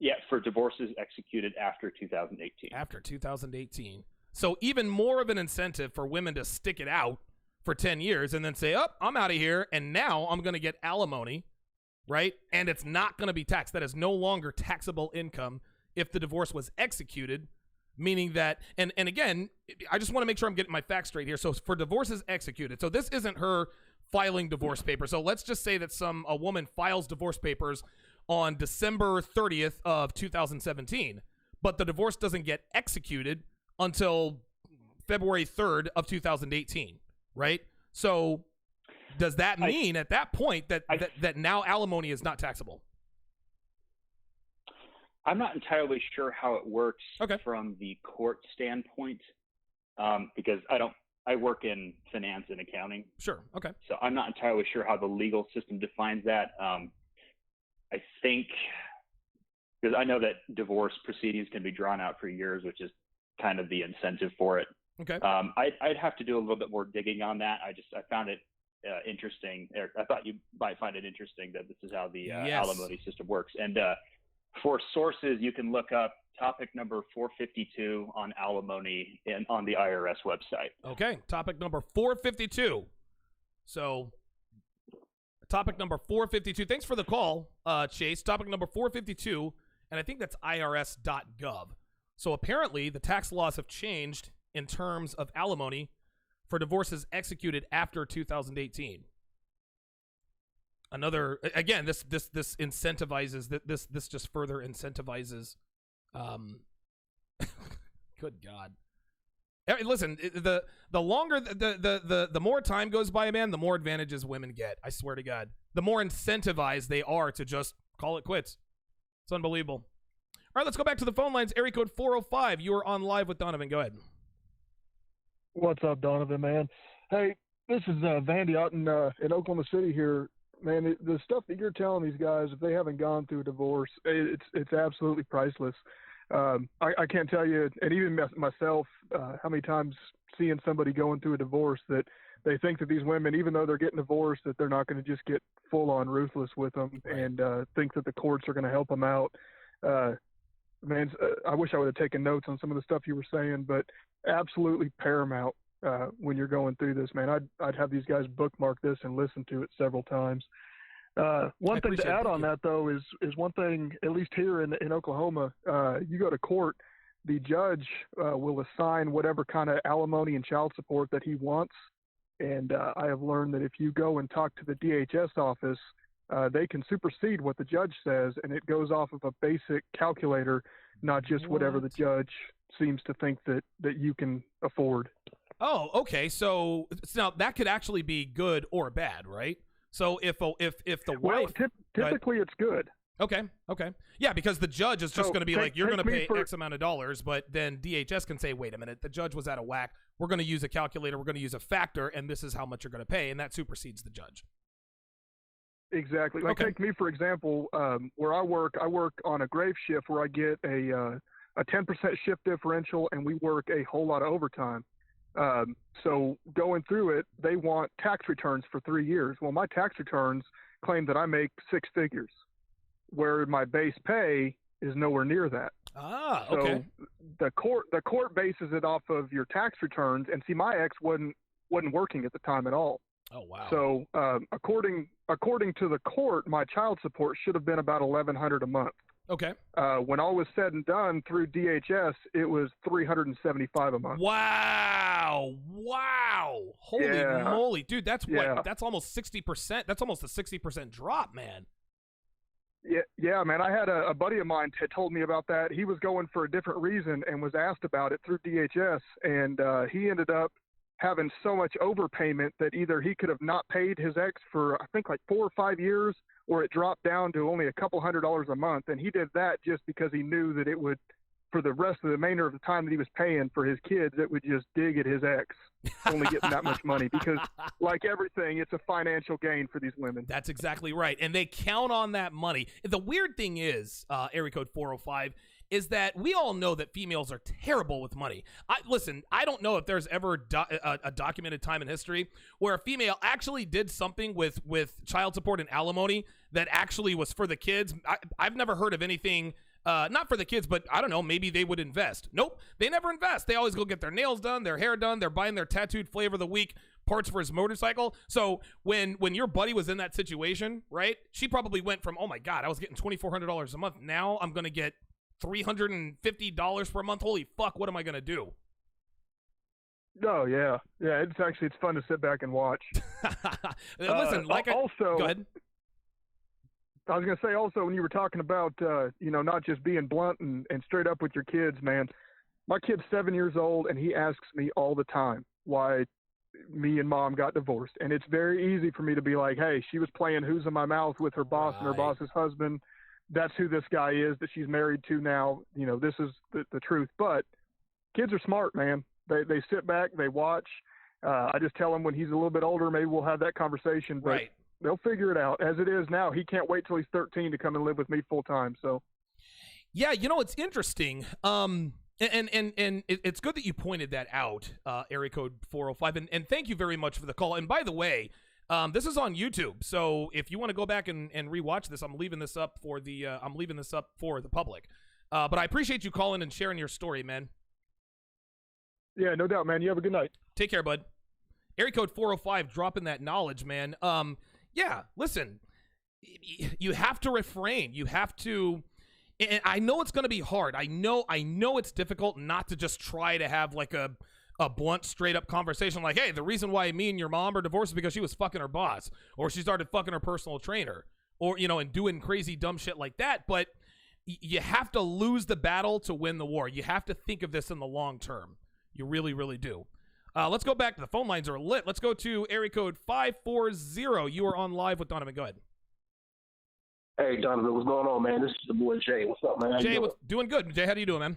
Yeah, for divorces executed after 2018. After 2018. So even more of an incentive for women to stick it out for 10 years and then say, oh, I'm out of here, and now I'm going to get alimony, right? And it's not going to be taxed. That is no longer taxable income if the divorce was executed, meaning that, and again, I just want to make sure I'm getting my facts straight here. So for divorces executed, so this isn't her filing divorce papers. So let's just say that a woman files divorce papers on December 30th of 2017, but the divorce doesn't get executed until February 3rd of 2018, right? So does that mean at that point that now alimony is not taxable? I'm not entirely sure how it works okay. from the court standpoint, because I work in finance and accounting. Sure. Okay. So I'm not entirely sure how the legal system defines that. I think, because I know that divorce proceedings can be drawn out for years, which is kind of the incentive for it. Okay. I'd have to do a little bit more digging on that. I found it interesting. I thought you might find it interesting that this is how the alimony system works. And for sources, you can look up topic number 452 on alimony on the IRS website. Okay, topic number 452. So, topic number 452. Thanks for the call, Chase. Topic number 452, and I think that's irs.gov. So apparently the tax laws have changed in terms of alimony for divorces executed after 2018. Another, again, this incentivizes, this just further incentivizes, good God. Listen, the longer, the more time goes by, man, the more advantages women get. I swear to God. The more incentivized they are to just call it quits. It's unbelievable. All right, let's go back to the phone lines. Area code 405. You are on live with Donovan. Go ahead. What's up, Donovan, man? Hey, this is Vandy out in Oklahoma City here. Man, the stuff that you're telling these guys, if they haven't gone through a divorce, it's absolutely priceless. I can't tell you, and even myself, how many times seeing somebody going through a divorce that they think that these women, even though they're getting divorced, that they're not going to just get full-on ruthless with them and think that the courts are going to help them out. Man, I wish I would have taken notes on some of the stuff you were saying, but absolutely paramount when you're going through this, man. I'd have these guys bookmark this and listen to it several times. One thing to add on that, though, is one thing, at least here in Oklahoma, you go to court, the judge will assign whatever kind of alimony and child support that he wants. And I have learned that if you go and talk to the DHS office, they can supersede what the judge says, and it goes off of a basic calculator, not just whatever the judge seems to think that you can afford. Oh, okay. So now that could actually be good or bad, right? So if the wife, typically it's good. Okay. Yeah, because the judge is just going to be like, you're going to pay X amount of dollars, but then DHS can say, wait a minute, the judge was out of whack. We're going to use a calculator. We're going to use a factor, and this is how much you're going to pay, and that supersedes the judge. Exactly. Like, take me, for example, where I work on a grave shift where I get a 10% shift differential, and we work a whole lot of overtime. So going through it, they want tax returns for 3 years. Well, my tax returns claim that I make six figures, where my base pay is nowhere near that. Ah, okay. So the court bases it off of your tax returns, and see, my ex wasn't working at the time at all. Oh, wow. So according to the court, my child support should have been about $1,100 a month. Okay. When all was said and done through DHS, it was $375 a month. Wow. Holy moly, dude! That's what? That's almost 60%. That's almost a 60% drop, man. Yeah, man. I had a buddy of mine had told me about that. He was going for a different reason and was asked about it through DHS, and he ended up having so much overpayment that either he could have not paid his ex for, I think, like 4 or 5 years, or it dropped down to only a couple $100s a month. And he did that just because he knew that it would, for the rest of the remainder of the time that he was paying for his kids, it would just dig at his ex, only getting that much money. Because like everything, it's a financial gain for these women. That's exactly right. And they count on that money. The weird thing is, area code 405, is that we all know that females are terrible with money. Listen, I don't know if there's ever a documented time in history where a female actually did something with child support and alimony that actually was for the kids. I've never heard of anything, not for the kids, but I don't know, maybe they would invest. Nope, they never invest. They always go get their nails done, their hair done. They're buying their tattooed flavor of the week parts for his motorcycle. So when your buddy was in that situation, right, she probably went from, oh my God, I was getting $2,400 a month. Now I'm going to get $350 per month. Holy fuck, what am I gonna do? Oh yeah. It's fun to sit back and watch. Listen, go ahead. I was gonna say also, when you were talking about not just being blunt and straight up with your kids, man. My kid's 7 years old, and he asks me all the time why me and mom got divorced, and it's very easy for me to be like, hey, she was playing who's in my mouth with her boss and her boss's husband. That's who this guy is that she's married to now. This is the truth. But kids are smart, man. They sit back, they watch. I just tell them when he's a little bit older, maybe we'll have that conversation. But they'll figure it out. As it is now, he can't wait till he's 13 to come and live with me full time. So, yeah, it's interesting. And it's good that you pointed that out, area code 405. And thank you very much for the call. And by the way, this is on YouTube, so if you want to go back and rewatch this, I'm leaving this up for the public. But I appreciate you calling and sharing your story, man. Yeah, no doubt, man. You have a good night. Take care, bud. Area code 405, dropping that knowledge, man. Yeah, listen, you have to refrain. You have to And I know it's going to be hard. I know it's difficult not to just try to have like a blunt, straight up conversation like, hey, the reason why me and your mom are divorced is because she was fucking her boss, or she started fucking her personal trainer, or, and doing crazy dumb shit like that. But you have to lose the battle to win the war. You have to think of this in the long term. You really, really do. Let's go back. The phone lines are lit. Let's go to area code 540. You are on live with Donovan. Go ahead. Hey, Donovan, what's going on, man? This is the boy Jay. What's up, man? Jay, doing good. Jay, how do you doing, man?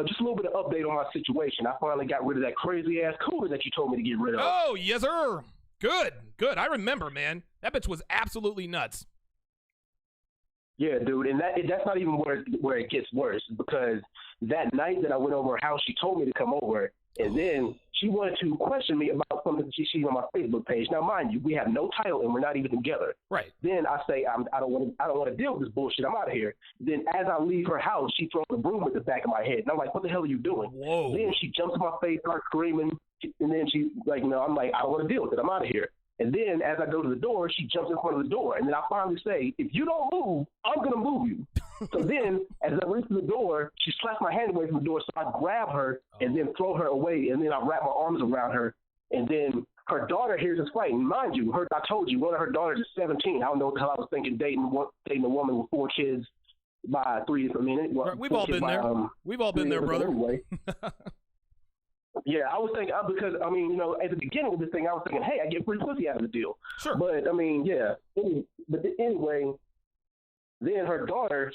Just a little bit of update on my situation. I finally got rid of that crazy-ass cooler that you told me to get rid of. Oh, yes, sir. Good. I remember, man. That bitch was absolutely nuts. Yeah, dude, and that's not even where it gets worse, because that night that I went over her house, she told me to come over, and then she wanted to question me about something she sees on my Facebook page. Now, mind you, we have no title and we're not even together. Right. Then I say I don't want to deal with this bullshit. I'm out of here. Then as I leave her house, she throws a broom at the back of my head, and I'm like, "What the hell are you doing?" Whoa. Then she jumps in my face, starts screaming, and then she I'm like, "I don't want to deal with it. I'm out of here." And then as I go to the door, she jumps in front of the door. And then I finally say, "If you don't move, I'm going to move you." So then as I reach the door, she slaps my hand away from the door. So I grab her and then throw her away. And then I wrap my arms around her. And then her daughter hears us fighting. Mind you, I told you, one of her daughters is 17. I don't know what the hell I was thinking, dating a woman with 4 kids by 3 years. I mean, we've all been there. We've all been there, brother. Anyway. Yeah, I was thinking, because, at the beginning of this thing, I was thinking, hey, I get free pussy out of the deal. Sure. But, yeah. But anyway, then her daughter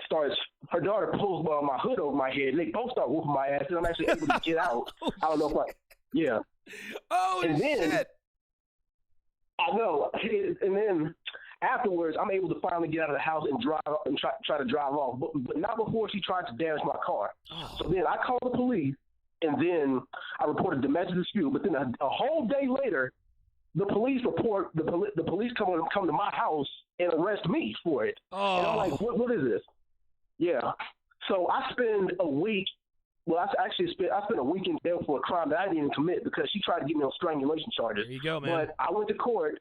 pulls my hood over my head, and they both start whooping my ass, and I'm actually able to get out. I don't know if yeah. Oh, and then, shit. I know. And then afterwards, I'm able to finally get out of the house and try to drive off, but not before she tried to damage my car. Oh. So then I called the police. And then I reported domestic dispute. But then a whole day later, the police come to my house and arrest me for it. Oh. And I'm like, what is this? Yeah. So I spend a week. Well, I spent a week in jail for a crime that I didn't even commit, because she tried to get me on strangulation charges. There you go, man. But I went to court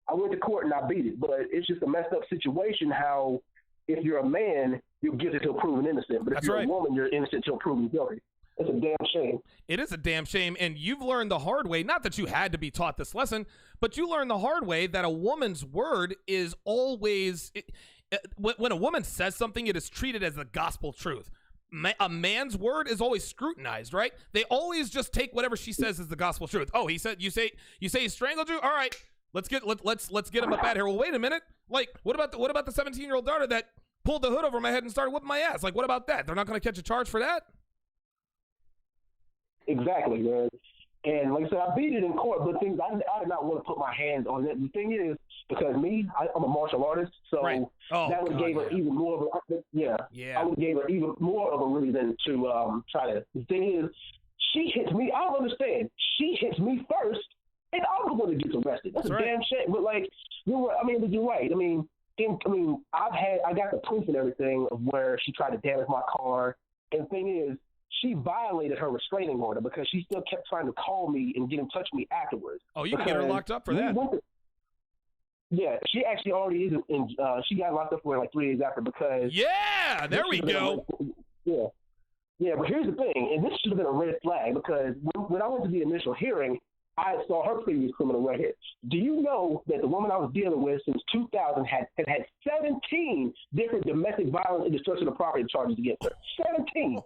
and I beat it. But it's just a messed up situation how if you're a man, you're guilty till proven innocent. But if you're a woman, you're innocent till proven guilty. It's a damn shame. It is a damn shame, and you've learned the hard way, not that you had to be taught this lesson, but you learned the hard way that a woman's word is always, when a woman says something, it is treated as the gospel truth. A man's word is always scrutinized, right? They always just take whatever she says as the gospel truth. Oh, you say he strangled you? All right, let's get him up out here. Well, wait a minute. Like, what about the 17-year-old daughter that pulled the hood over my head and started whipping my ass? Like, what about that? They're not going to catch a charge for that? Exactly, man. And like I said, I beat it in court, but things I did not want to put my hands on it. The thing is, because I'm a martial artist, so that would have gave her even more of a I would have gave her even more of a reason to try to. The thing is, she hits me. I don't understand. She hits me first, and I'm the one that gets arrested. That's a damn shame. But like, you're right. I got the proof and everything of where she tried to damage my car. And the thing is, she violated her restraining order because she still kept trying to call me and get in touch with me afterwards. Oh, you can get her locked up for that. Yeah, she actually already is she got locked up for like 3 days after because... Yeah, there we go. Yeah, but here's the thing, and this should have been a red flag, because when I went to the initial hearing, I saw her previous criminal record. Do you know that the woman I was dealing with since 2000 had 17 different domestic violence and destruction of property charges against her? 17!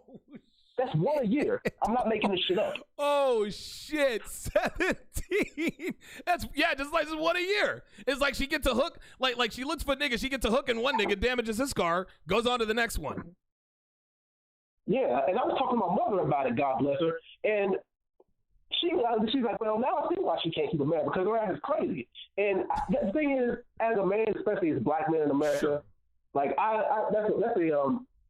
That's one a year. I'm not making this shit up. Oh shit, 17. That's just like one a year. It's like she gets a hook, like she looks for niggas, she gets a hook and one nigga damages his car, goes on to the next one. Yeah, and I was talking to my mother about it, God bless her, and she's like, well, now I see why she can't keep a man, because her ass is crazy. And the thing is, as a man, especially as a black man in America, like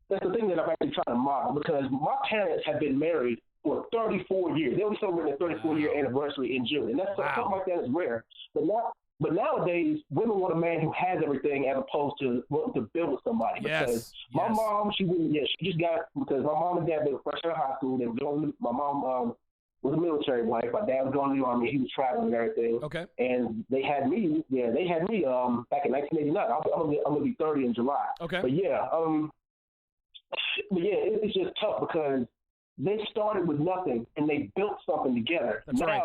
that's the thing that I'm actually trying to model, because my parents have been married for 34 years. They'll be celebrating their 34-year anniversary in June, and that's something like that is rare. But nowadays, women want a man who has everything as opposed to wanting to build with somebody. Because my mom, she just got, because my mom and dad, they were fresh out of high school. They were my mom was a military wife. My dad was going to the Army. He was traveling and everything. Okay. And they had me back in 1989. I'm gonna be 30 in July. Okay. But it's just tough because they started with nothing and they built something together. That's now, right.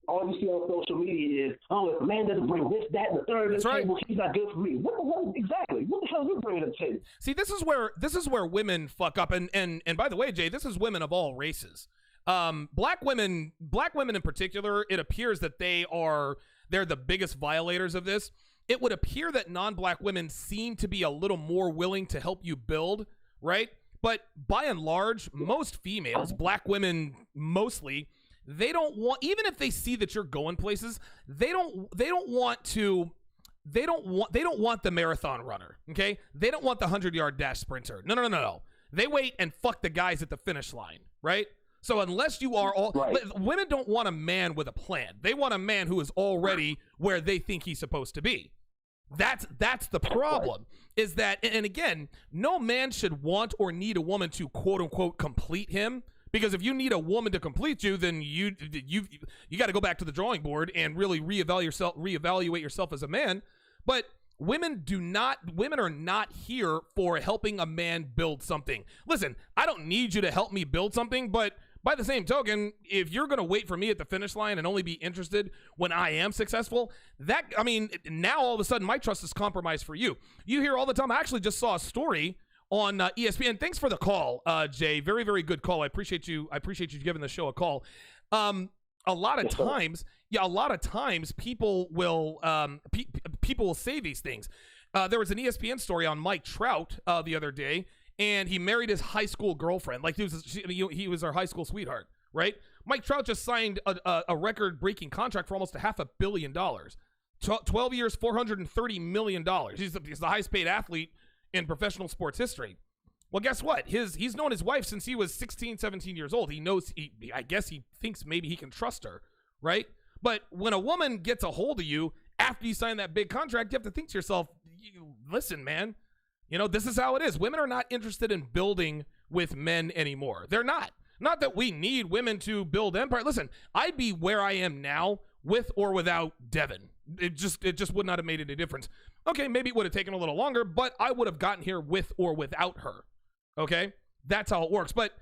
all you see on social media is, if a man doesn't bring this, that, and the third to the table, he's not good for me. What the hell exactly? What the hell are you bringing to the table? See, this is where women fuck up, and by the way, Jay, this is women of all races. Black women in particular, it appears that they're the biggest violators of this. It would appear that non-black women seem to be a little more willing to help you build, right? But by and large, most females, black women mostly, they don't want, even if they see that you're going places, they don't want the marathon runner, okay? They don't want the 100-yard dash sprinter. No. They wait and fuck the guys at the finish line, right? So unless you are women don't want a man with a plan. They want a man who is already where they think he's supposed to be. That's the problem, is that, and again, no man should want or need a woman to quote unquote complete him, because if you need a woman to complete you, then you got to go back to the drawing board and really reevaluate yourself as a man. But women are not here for helping a man build something. Listen, I don't need you to help me build something, but by the same token, if you're going to wait for me at the finish line and only be interested when I am successful, now all of a sudden my trust is compromised for you. You hear all the time. I actually just saw a story on ESPN. Thanks for the call, Jay. Very, very good call. I appreciate you giving the show a call. A lot of times people will say these things. There was an ESPN story on Mike Trout the other day, and he married his high school girlfriend. Like he was her high school sweetheart, right? Mike Trout just signed a record-breaking contract for almost $500 million. 12 years, $430 million. He's the highest-paid athlete in professional sports history. Well, guess what? He's known his wife since he was 16, 17 years old. He knows, I guess he thinks maybe he can trust her, right? But when a woman gets a hold of you after you sign that big contract, you have to think to yourself, listen, man, this is how it is. Women are not interested in building with men anymore. They're not. Not that we need women to build empire. Listen, I'd be where I am now with or without Devin. It just would not have made any difference. Okay, maybe it would have taken a little longer, but I would have gotten here with or without her. Okay? That's how it works. But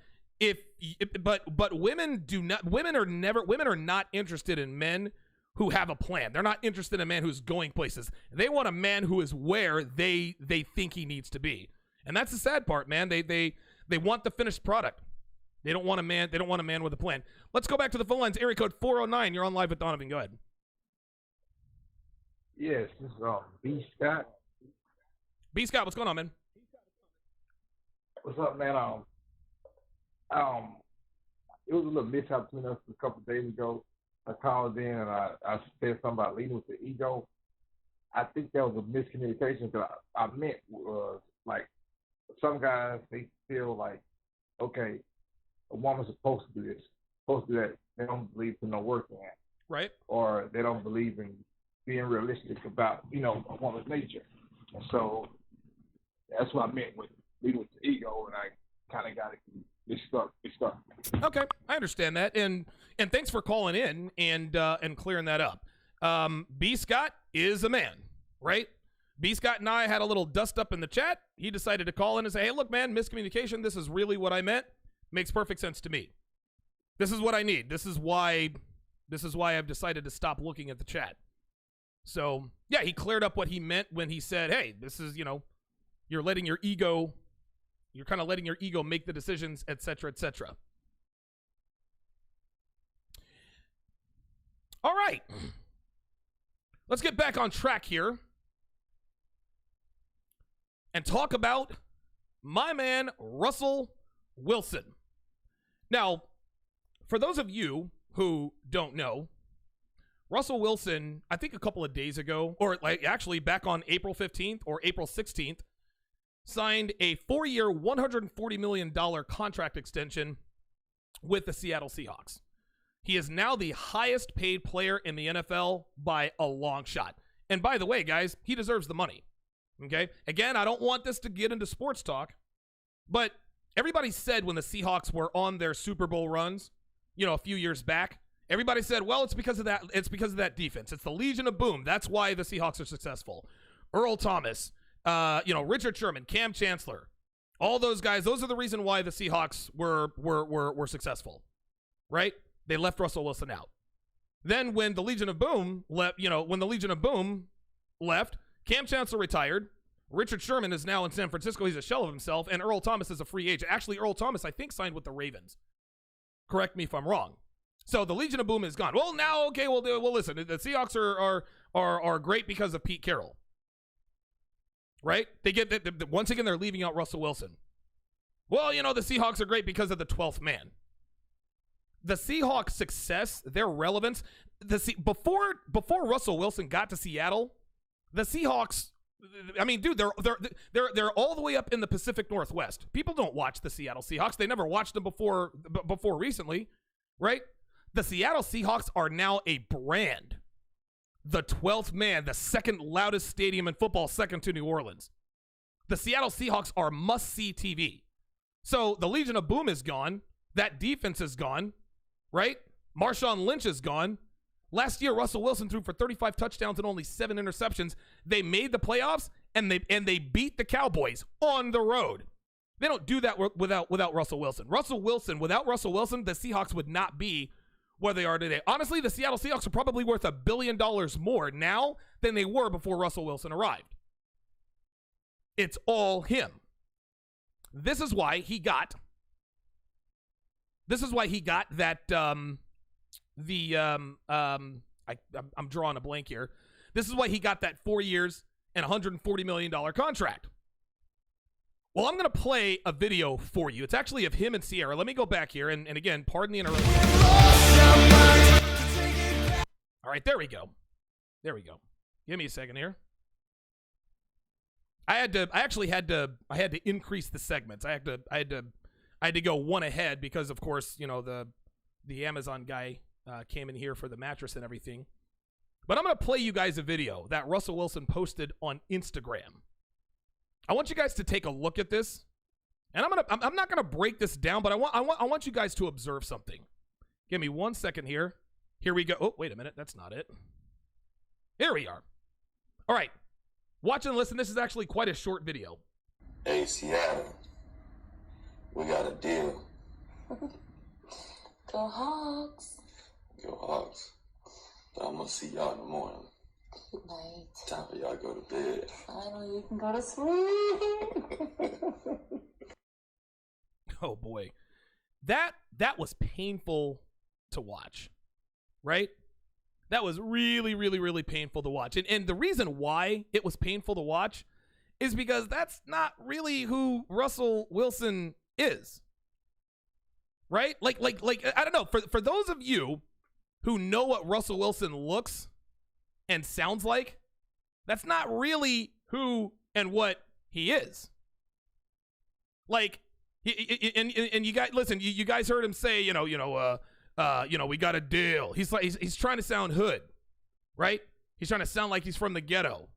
women are not interested in men who have a plan. They're not interested in a man who's going places. They want a man who is where they think he needs to be. And that's the sad part, man. They want the finished product. They don't want a man with a plan. Let's go back to the phone lines. Area code 409. You're on live with Donovan. Go ahead. Yes, this is B. Scott. B. Scott, what's going on, man? What's up, man? It was a little mishap between us a couple of days ago. I called in and I said something about leading with the ego. I think that was a miscommunication because I meant like some guys, they feel like, okay, a woman's supposed to do this, supposed to do that. They don't believe in no work in that. Right. Or they don't believe in being realistic about, a woman's nature. And so that's what I meant with leading with the ego, and I kind of got it. It's stuck. Okay, I understand that, and thanks for calling in and clearing that up. B. Scott is a man, right? B. Scott and I had a little dust up in the chat. He decided to call in and say, "Hey, look, man, miscommunication. This is really what I meant. Makes perfect sense to me. This is what I need. This is why I've decided to stop looking at the chat." So yeah, he cleared up what he meant when he said, "Hey, this is you're letting your ego." You're kind of letting your ego make the decisions, et cetera, et cetera. All right. Let's get back on track here and talk about my man, Russell Wilson. Now, for those of you who don't know, Russell Wilson, I think a couple of days ago, or actually back on April 15th or April 16th, signed a 4-year, $140 million contract extension with the Seattle Seahawks. He is now the highest paid player in the NFL by a long shot. And by the way, guys, he deserves the money. Okay? Again, I don't want this to get into sports talk, but everybody said when the Seahawks were on their Super Bowl runs, a few years back, everybody said, well, it's because of that. It's because of that defense. It's the Legion of Boom. That's why the Seahawks are successful. Earl Thomas, Richard Sherman, Cam Chancellor, all those guys. Those are the reason why the Seahawks were successful, right? They left Russell Wilson out. Then when the Legion of Boom left, Cam Chancellor retired. Richard Sherman is now in San Francisco. He's a shell of himself. And Earl Thomas is a free agent. Actually, Earl Thomas, I think, signed with the Ravens. Correct me if I'm wrong. So the Legion of Boom is gone. Well, now, okay, well, listen. The Seahawks are great because of Pete Carroll. Right? They get once again, they're leaving out Russell Wilson. Well, the Seahawks are great because of the 12th man. The Seahawks' success, their relevance, before Russell Wilson got to Seattle, the Seahawks, I mean, dude, they're all the way up in the Pacific Northwest. People don't watch the Seattle Seahawks. They never watched them before recently, right? The Seattle Seahawks are now a brand. The 12th man, the second loudest stadium in football, second to New Orleans. The Seattle Seahawks are must-see TV. So the Legion of Boom is gone. That defense is gone, right? Marshawn Lynch is gone. Last year, Russell Wilson threw for 35 touchdowns and only 7 interceptions. They made the playoffs, and they beat the Cowboys on the road. They don't do that without Russell Wilson. Without Russell Wilson, the Seahawks would not be where they are today. Honestly, the Seattle Seahawks are probably worth $1 billion more now than they were before Russell Wilson arrived. It's all him. This is why he got that I'm drawing a blank here. This is why he got that 4 years and $140 million contract. Well, I'm going to play a video for you. It's actually of him and Ciara. Let me go back here. And again, pardon the interruption. All right, there we go. Give me a second here. I had to increase the segments. I had to go one ahead because, of course, the Amazon guy came in here for the mattress and everything. But I'm going to play you guys a video that Russell Wilson posted on Instagram. I want you guys to take a look at this. And I'm not going to break this down, but I want you guys to observe something. Give me 1 second here. Here we go. Oh, wait a minute. That's not it. Here we are. All right. Watch and listen. This is actually quite a short video. Hey, Seattle. We got a deal. Go Hawks. Go Hawks. But I'm going to see y'all in the morning. Good night. Time for y'all to go to bed. Finally, you can go to sleep. Oh, boy. That was painful to watch, right? That was really, really, really painful to watch. And the reason why it was painful to watch is because that's not really who Russell Wilson is. Right? Like I don't know. For those of you who know what Russell Wilson looks and sounds like, that's not really who and what he is. Like, and you guys, listen, you guys heard him say, we got a deal. He's trying to sound hood, right? He's trying to sound like he's from the ghetto.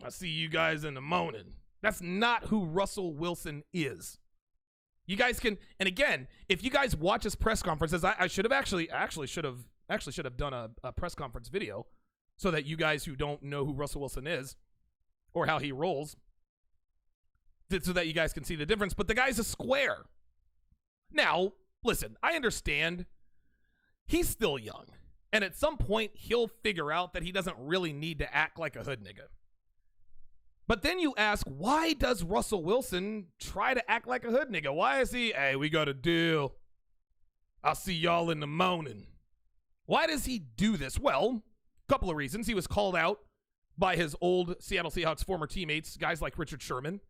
I'll see you guys in the morning. That's not who Russell Wilson is. You guys can, and again, if you guys watch his press conferences, I should have actually should have done a press conference video so that you guys who don't know who Russell Wilson is or how he rolls, so that you guys can see the difference. But the guy's a square. Now, listen, I understand he's still young, and at some point he'll figure out that he doesn't really need to act like a hood nigga. But then you ask, why does Russell Wilson try to act like a hood nigga? Why is he, hey, we got a deal. I'll see y'all in the morning. Why does he do this? Well, a couple of reasons. He was called out by his old Seattle Seahawks former teammates, guys like Richard Sherman,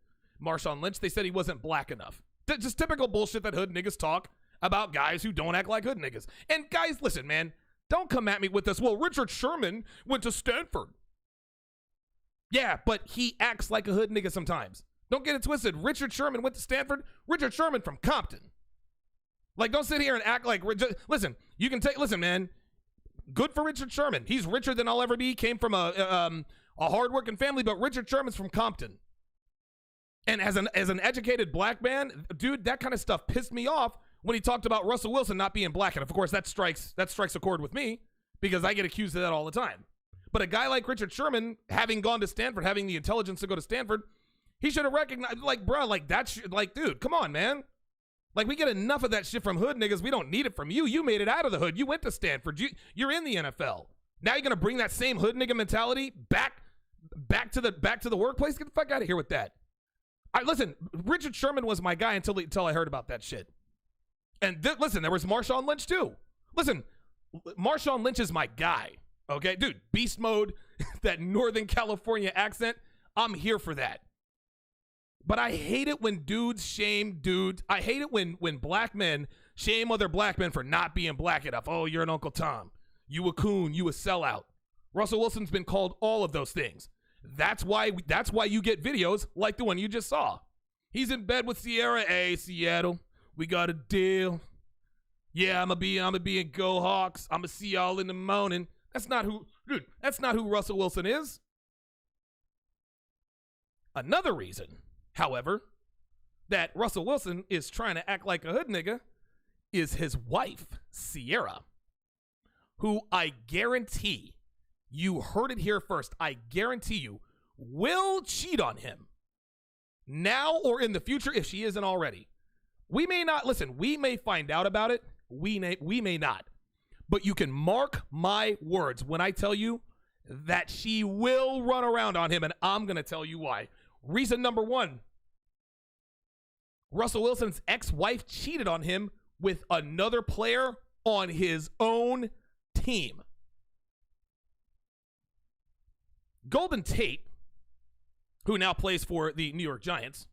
Marshawn Lynch. They said he wasn't black enough. Just typical bullshit that hood niggas talk about guys who don't act like hood niggas. And guys, listen, man, don't come at me with this. Well, Richard Sherman went to Stanford. Yeah, but he acts like a hood nigga sometimes. Don't get it twisted. Richard Sherman went to Stanford. Richard Sherman from Compton. Like, don't sit here and act like... Listen, you can take... Listen, man. Good for Richard Sherman. He's richer than I'll ever be. Came from a hardworking family, but Richard Sherman's from Compton. And as an educated black man, dude, that kind of stuff pissed me off when he talked about Russell Wilson not being black. And of course, that strikes a chord with me because I get accused of that all the time. But a guy like Richard Sherman, having gone to Stanford, having the intelligence to go to Stanford, he should have recognized, like, bro, like, like, dude, come on, man. Like, we get enough of that shit from hood niggas. We don't need it from you. You made it out of the hood. You went to Stanford. You're in the NFL. Now you're gonna bring that same hood nigga mentality back to the workplace? Get the fuck out of here with that. Listen, Richard Sherman was my guy until I heard about that shit. And listen, there was Marshawn Lynch too. Listen, Marshawn Lynch is my guy. Okay, dude, beast mode, that Northern California accent, I'm here for that. But I hate it when dudes shame dudes. I hate it when black men shame other black men for not being black enough. Oh, you're an Uncle Tom. You a coon. You a sellout. Russell Wilson's been called all of those things. That's why you get videos like the one you just saw. He's in bed with Ciara. Hey, Seattle, we got a deal. Yeah, I'm gonna be in Go Hawks. I'm gonna see y'all in the morning. That's not who Russell Wilson is. Another reason, however, that Russell Wilson is trying to act like a hood nigga is his wife, Ciara, who I guarantee, you heard it here first, I guarantee you, will cheat on him now or in the future if she isn't already. We may not, listen, we may find out about it, we may not. But you can mark my words when I tell you that she will run around on him, and I'm going to tell you why. Reason number one, Russell Wilson's ex-wife cheated on him with another player on his own team. Golden Tate, who now plays for the New York Giants,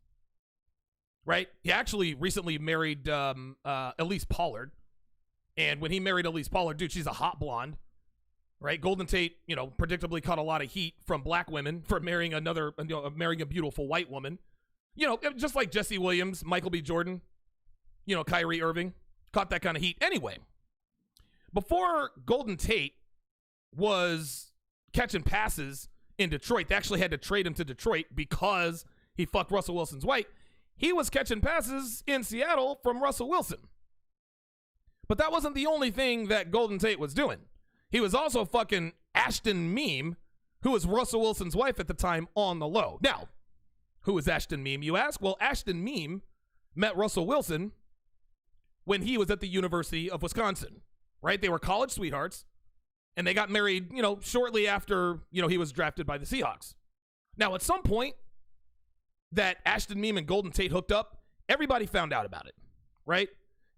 right? He actually recently married Elise Pollard. And when he married Elise Pollard, dude, she's a hot blonde, right? Golden Tate, predictably caught a lot of heat from black women for marrying marrying a beautiful white woman. Just like Jesse Williams, Michael B. Jordan, Kyrie Irving, caught that kind of heat. Anyway, before Golden Tate was catching passes in Detroit, they actually had to trade him to Detroit because he fucked Russell Wilson's wife. He was catching passes in Seattle from Russell Wilson. But that wasn't the only thing that Golden Tate was doing. He was also fucking Ashton Meme, who was Russell Wilson's wife at the time, on the low. Now, who is Ashton Meme, you ask? Well, Ashton Meme met Russell Wilson when he was at the University of Wisconsin, right? They were college sweethearts, and they got married, shortly after, he was drafted by the Seahawks. Now, at some point that Ashton Meme and Golden Tate hooked up, everybody found out about it, right?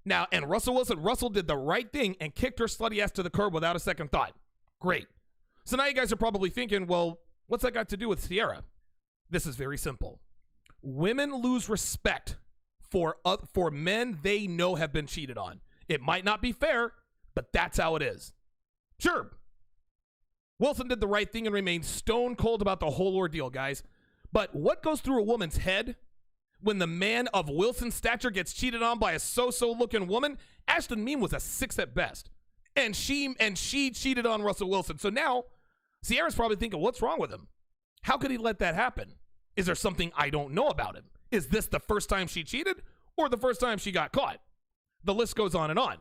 Now, and Russell did the right thing and kicked her slutty ass to the curb without a second thought. Great. So now you guys are probably thinking, well, what's that got to do with Ciara? This is very simple. Women lose respect for men they know have been cheated on. It might not be fair, but that's how it is. Sure, Wilson did the right thing and remained stone cold about the whole ordeal, guys. But what goes through a woman's head when the man of Wilson's stature gets cheated on by a so-so looking woman? Ashton Meme was a 6 at best. And she cheated on Russell Wilson. So now Ciara's probably thinking, what's wrong with him? How could he let that happen? Is there something I don't know about him? Is this the first time she cheated or the first time she got caught? The list goes on and on.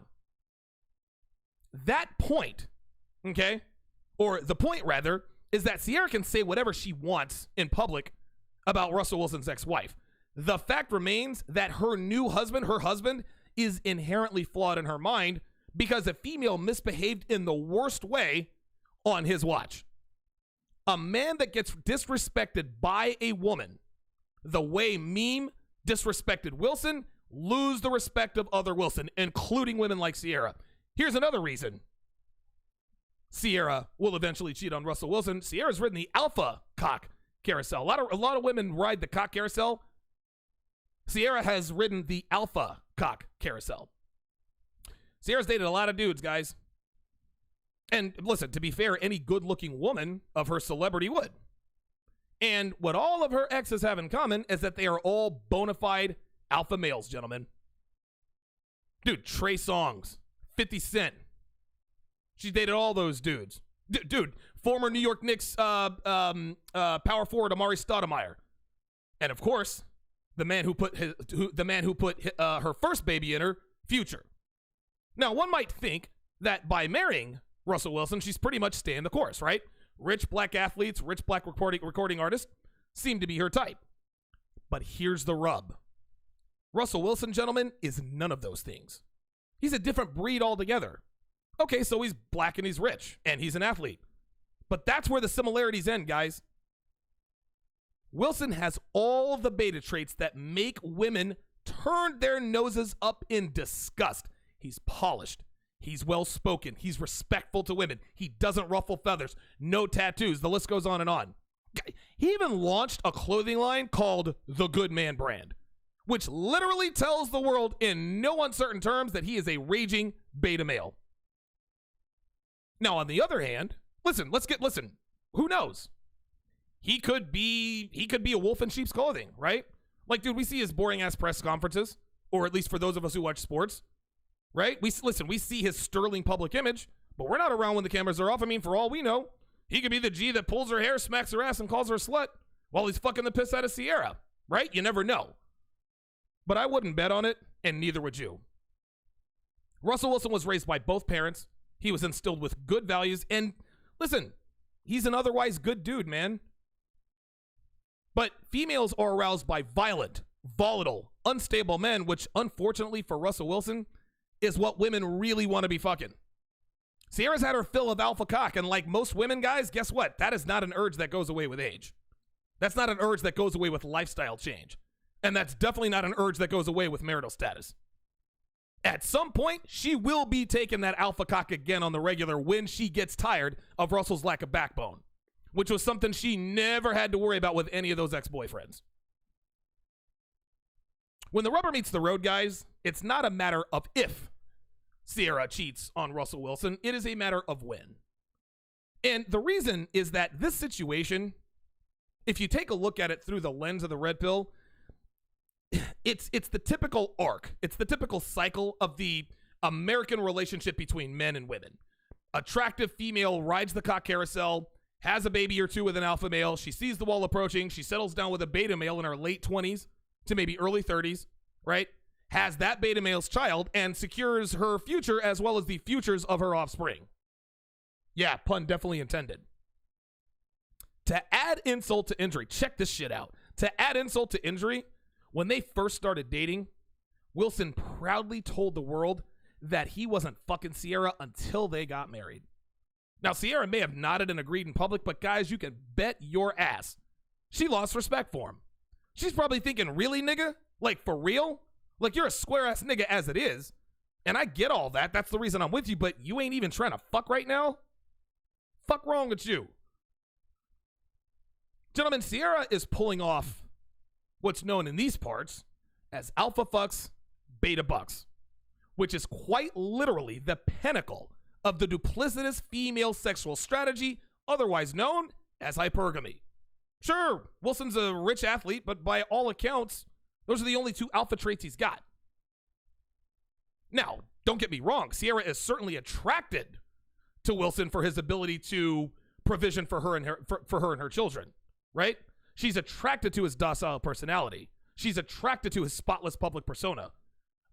That point, okay, or the point rather, is that Ciara can say whatever she wants in public about Russell Wilson's ex-wife. The fact remains that her husband, is inherently flawed in her mind because a female misbehaved in the worst way on his watch. A man that gets disrespected by a woman the way Meme disrespected Wilson lose the respect of other Wilson, including women like Ciara. Here's another reason Ciara will eventually cheat on Russell Wilson. Ciara's ridden the alpha cock carousel. A lot of women ride the cock carousel. Ciara has ridden the alpha cock carousel. Ciara's dated a lot of dudes, guys. And listen, to be fair, any good-looking woman of her celebrity would. And what all of her exes have in common is that they are all bona fide alpha males, gentlemen. Dude, Trey Songz, 50 Cent. She dated all those dudes. Dude, former New York Knicks power forward Amari Stoudemire. And of course, the man who put her first baby in her, Future. Now, one might think that by marrying Russell Wilson, she's pretty much staying the course, right? Rich black athletes, rich black recording artists seem to be her type. But here's the rub. Russell Wilson, gentlemen, is none of those things. He's a different breed altogether. Okay, so he's black and he's rich, and he's an athlete. But that's where the similarities end, guys. Wilson has all the beta traits that make women turn their noses up in disgust. He's polished. He's well-spoken. He's respectful to women. He doesn't ruffle feathers. No tattoos. The list goes on and on. He even launched a clothing line called the Good Man brand, which literally tells the world in no uncertain terms that he is a raging beta male. Now, on the other hand, listen, who knows? He could be a wolf in sheep's clothing, right? Like, dude, we see his boring ass press conferences, or at least for those of us who watch sports, right? We see his sterling public image, but we're not around when the cameras are off. I mean, for all we know, he could be the G that pulls her hair, smacks her ass, and calls her a slut while he's fucking the piss out of Ciara, right? You never know. But I wouldn't bet on it, and neither would you. Russell Wilson was raised by both parents. He was instilled with good values, and listen, he's an otherwise good dude, man. But females are aroused by violent, volatile, unstable men, which unfortunately for Russell Wilson is what women really want to be fucking. Ciara's had her fill of alpha cock, and like most women, guys, guess what? That is not an urge that goes away with age. That's not an urge that goes away with lifestyle change. And that's definitely not an urge that goes away with marital status. At some point, she will be taking that alpha cock again on the regular when she gets tired of Russell's lack of backbone, which was something she never had to worry about with any of those ex-boyfriends. When the rubber meets the road, guys, it's not a matter of if Ciara cheats on Russell Wilson. It is a matter of when. And the reason is that this situation, if you take a look at it through the lens of the red pill, it's the typical arc. It's the typical cycle of the American relationship between men and women. Attractive female rides the cock carousel, has a baby or two with an alpha male. She sees the wall approaching. She settles down with a beta male in her late 20s to maybe early 30s, right? Has that beta male's child and secures her future as well as the futures of her offspring. Yeah, pun definitely intended. To add insult to injury, check this shit out. To add insult to injury, when they first started dating, Wilson proudly told the world that he wasn't fucking Ciara until they got married. Now, Ciara may have nodded and agreed in public, but guys, you can bet your ass she lost respect for him. She's probably thinking, really, nigga? Like, for real? Like, you're a square-ass nigga as it is. And I get all that. That's the reason I'm with you, but you ain't even trying to fuck right now? Fuck wrong with you? Gentlemen, Ciara is pulling off what's known in these parts as alpha fucks, beta bucks, which is quite literally the pinnacle of the duplicitous female sexual strategy, otherwise known as hypergamy. Sure, Wilson's a rich athlete, but by all accounts, those are the only two alpha traits he's got. Now, don't get me wrong, Ciara is certainly attracted to Wilson for his ability to provision for her and her children, right? She's attracted to his docile personality. She's attracted to his spotless public persona.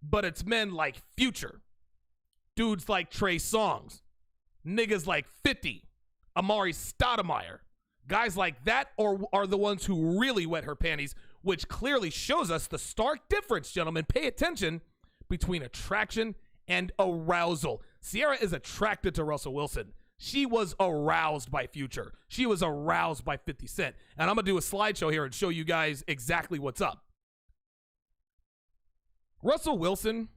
But it's men like Future, dudes like Trey Songz, niggas like 50, Amari Stoudemire, guys like that are the ones who really wet her panties, which clearly shows us the stark difference, gentlemen. Pay attention between attraction and arousal. Ciara is attracted to Russell Wilson. She was aroused by Future. She was aroused by 50 Cent. And I'm going to do a slideshow here and show you guys exactly what's up. Russell Wilson,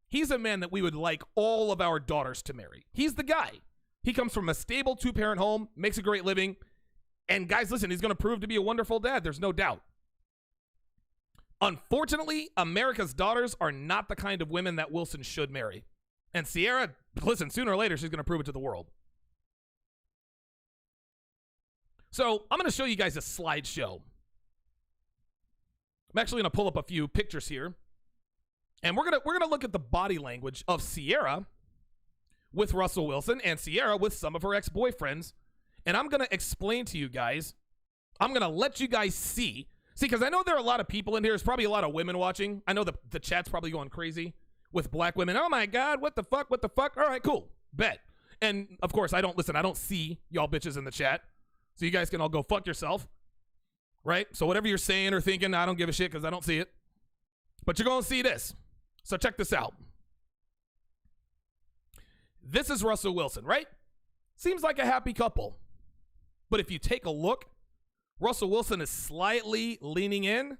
he's a man that we would like all of our daughters to marry. He's the guy. He comes from a stable two-parent home, makes a great living. And guys, listen, he's going to prove to be a wonderful dad. There's no doubt. Unfortunately, America's daughters are not the kind of women that Wilson should marry. And Ciara, listen, sooner or later, she's going to prove it to the world. So I'm going to show you guys a slideshow. I'm actually going to pull up a few pictures here. And we're gonna look at the body language of Ciara with Russell Wilson and Ciara with some of her ex-boyfriends. And I'm going to explain to you guys. I'm going to let you guys see, because I know there are a lot of people in here. There's probably a lot of women watching. I know the chat's probably going crazy with black women. Oh my God, what the fuck? What the fuck? All right, cool. Bet. And of course, I don't see y'all bitches in the chat. So you guys can all go fuck yourself. Right? So whatever you're saying or thinking, I don't give a shit because I don't see it. But you're going to see this. So check this out. This is Russell Wilson, right? Seems like a happy couple. But if you take a look, Russell Wilson is slightly leaning in,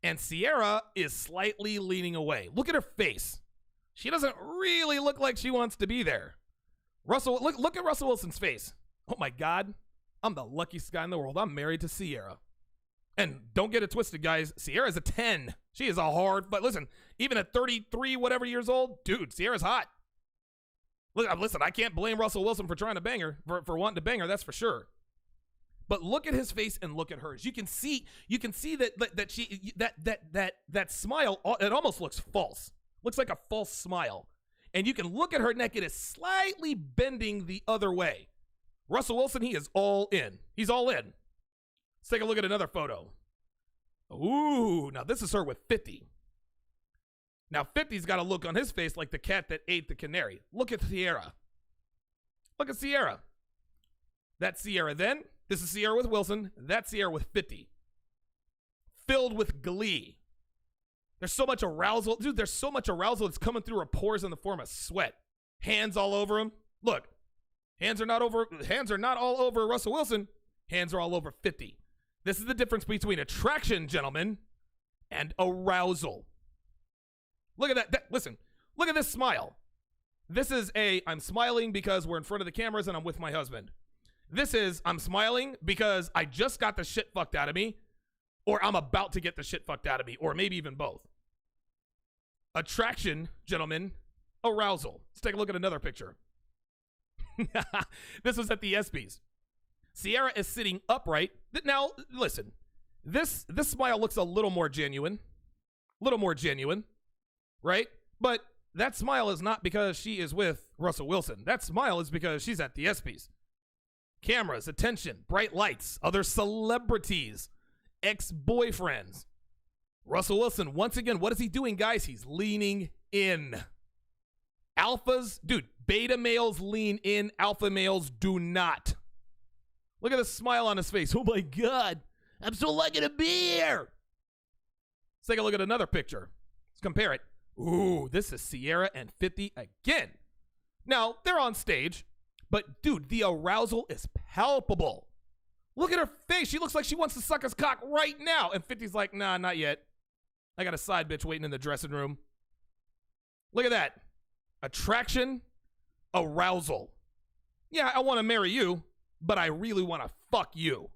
and Ciara is slightly leaning away. Look at her face. She doesn't really look like she wants to be there. Look at Russell Wilson's face. Oh my God. I'm the luckiest guy in the world. I'm married to Ciara. And don't get it twisted, guys. Ciara's a 10. She is a hard, but listen, even at 33, whatever years old, dude, Ciara's hot. Listen, I can't blame Russell Wilson for trying to bang her, for wanting to bang her, that's for sure. But look at his face and look at hers. You can see that smile, it almost looks false. Looks like a false smile. And you can look at her neck, it is slightly bending the other way. Russell Wilson, he is all in. He's all in. Let's take a look at another photo. Ooh, now this is her with 50. Now 50's got a look on his face like the cat that ate the canary. Look at Ciara. Look at Ciara. That's Ciara then. This is Ciara with Wilson. That's Ciara with 50. Filled with glee. There's so much arousal. Dude, there's so much arousal that's coming through her pores in the form of sweat. Hands all over him. Look. Hands are not all over Russell Wilson. Hands are all over 50. This is the difference between attraction, gentlemen, and arousal. Look at that. Listen, look at this smile. This is I'm smiling because we're in front of the cameras and I'm with my husband. This is, I'm smiling because I just got the shit fucked out of me, or I'm about to get the shit fucked out of me, or maybe even both. Attraction, gentlemen, arousal. Let's take a look at another picture. This was at the ESPYs. Ciara is sitting upright. Now, listen, this smile looks a little more genuine, right? But that smile is not because she is with Russell Wilson. That smile is because she's at the ESPYs. Cameras, attention, bright lights, other celebrities, ex-boyfriends. Russell Wilson, once again, what is he doing, guys? He's leaning in. Alphas, dude, beta males lean in, alpha males do not. Look at the smile on his face. Oh my God, I'm so lucky to be here. Let's take a look at another picture. Let's compare it. Ooh, this is Ciara and 50 again. Now, they're on stage, but dude, the arousal is palpable. Look at her face. She looks like she wants to suck his cock right now. And 50's like, nah, not yet. I got a side bitch waiting in the dressing room. Look at that. Attraction, arousal. Yeah, I want to marry you, but I really want to fuck you.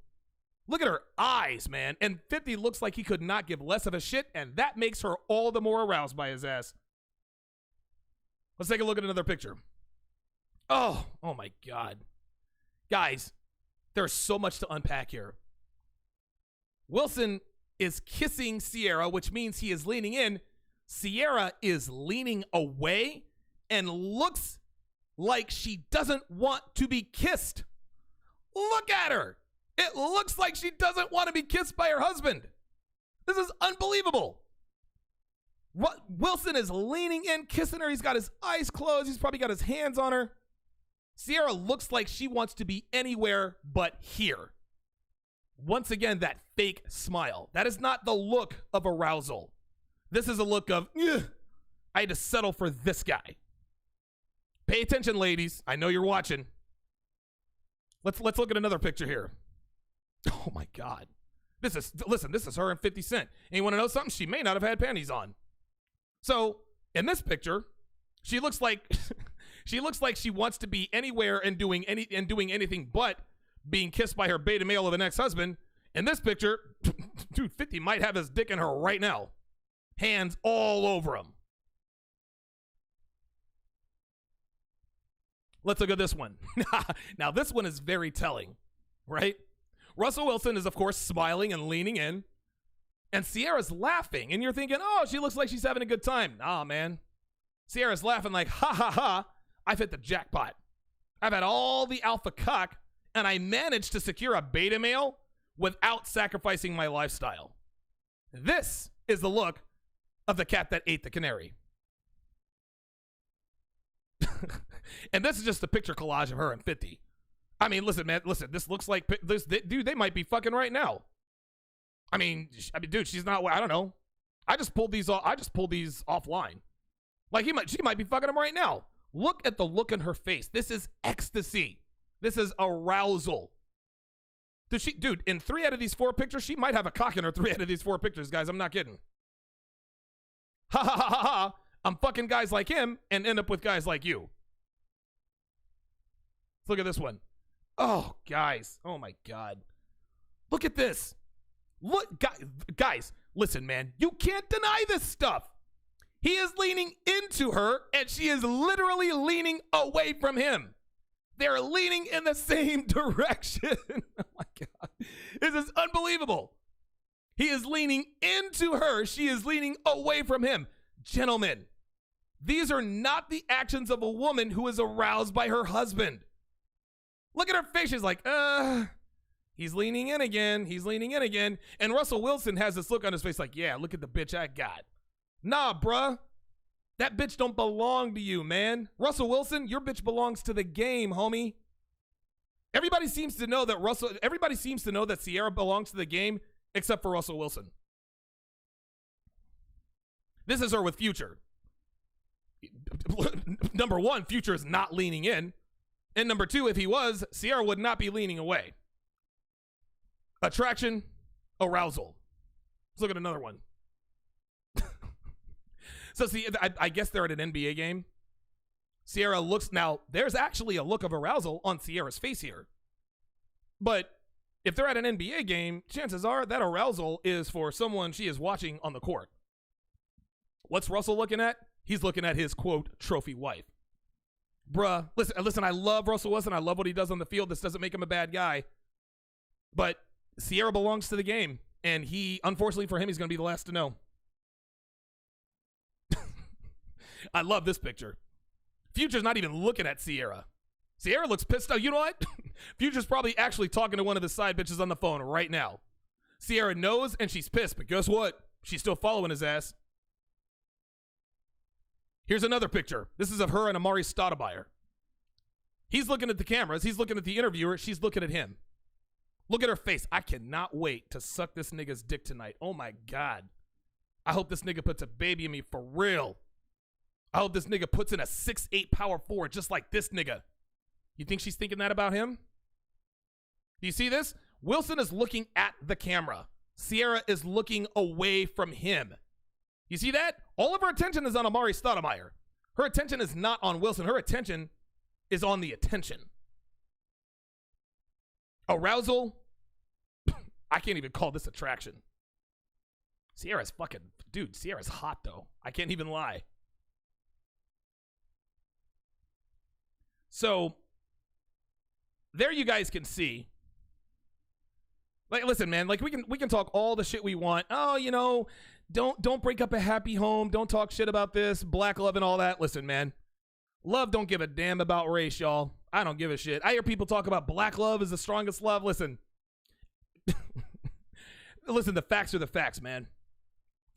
Look at her eyes, man. And 50 looks like he could not give less of a shit, and that makes her all the more aroused by his ass. Let's take a look at another picture. Oh my God. Guys, there's so much to unpack here. Wilson is kissing Ciara, which means he is leaning in. Ciara is leaning away and looks like she doesn't want to be kissed. Look at her. It looks like she doesn't want to be kissed by her husband. This is unbelievable. Wilson is leaning in, kissing her. He's got his eyes closed. He's probably got his hands on her. Ciara looks like she wants to be anywhere but here. Once again, that fake smile. That is not the look of arousal. This is a look of, I had to settle for this guy. Pay attention, ladies. I know you're watching. Let's look at another picture here. Oh my God. This is her and 50 Cent. And you want to know something? She may not have had panties on. So in this picture, she looks like she wants to be anywhere and doing anything but being kissed by her beta male of an ex-husband. In this picture, dude, 50 might have his dick in her right now. Hands all over him. Let's look at this one. Now, this one is very telling, right? Russell Wilson is, of course, smiling and leaning in. And Ciara's laughing. And you're thinking, oh, she looks like she's having a good time. Nah, man. Ciara's laughing like, ha, ha, ha. I've hit the jackpot. I've had all the alpha cock, and I managed to secure a beta male without sacrificing my lifestyle. This is the look of the cat that ate the canary. And this is just a picture collage of her and 50. I mean, listen, man, listen. This looks like this, dude. They might be fucking right now. I mean, dude, she's not. I don't know. I just pulled these offline. Like she might be fucking him right now. Look at the look in her face. This is ecstasy. This is arousal. Dude, in 3 out of these 4 pictures, she might have a cock in her 3 out of these 4 pictures, guys. I'm not kidding. Ha ha ha ha ha. I'm fucking guys like him and end up with guys like you. Let's look at this one. Oh, guys. Oh, my God. Look at this. Look, guys, listen, man. You can't deny this stuff. He is leaning into her, and she is literally leaning away from him. They're leaning in the same direction. Oh, my God. This is unbelievable. He is leaning into her. She is leaning away from him. Gentlemen, these are not the actions of a woman who is aroused by her husband. Look at her face. She's like, he's leaning in again. He's leaning in again. And Russell Wilson has this look on his face like, yeah, look at the bitch I got. Nah, bruh. That bitch don't belong to you, man. Russell Wilson, your bitch belongs to the game, homie. Everybody seems to know that Ciara belongs to the game except for Russell Wilson. This is her with Future. Number 1, Future is not leaning in. And number 2, if he was, Ciara would not be leaning away. Attraction, arousal. Let's look at another one. So see, I guess they're at an NBA game. Ciara looks, now there's actually a look of arousal on Ciara's face here. But if they're at an NBA game, chances are that arousal is for someone she is watching on the court. What's Russell looking at? He's looking at his, quote, trophy wife. Bruh, listen, I love Russell Wilson. I love what he does on the field. This doesn't make him a bad guy. But Ciara belongs to the game. And he, unfortunately for him, he's going to be the last to know. I love this picture. Future's not even looking at Ciara. Ciara looks pissed off. You know what? Future's probably actually talking to one of his side bitches on the phone right now. Ciara knows and she's pissed, but guess what? She's still following his ass. Here's another picture. This is of her and Amari Stoudemire. He's looking at the cameras. He's looking at the interviewer. She's looking at him. Look at her face. I cannot wait to suck this nigga's dick tonight. Oh, my God. I hope this nigga puts a baby in me for real. I hope this nigga puts in a 6'8" power forward just like this nigga. You think she's thinking that about him? Do you see this? Wilson is looking at the camera. Ciara is looking away from him. You see that? All of her attention is on Amari Stoudemire. Her attention is not on Wilson. Her attention is on the attention. Arousal? I can't even call this attraction. Ciara's fucking... Dude, Ciara's hot, though. I can't even lie. So, there you guys can see. Like, listen, man, like we can talk all the shit we want. Oh, you know, don't break up a happy home. Don't talk shit about this, black love and all that. Listen, man, love don't give a damn about race, y'all. I don't give a shit. I hear people talk about black love is the strongest love. Listen, listen, the facts are the facts, man.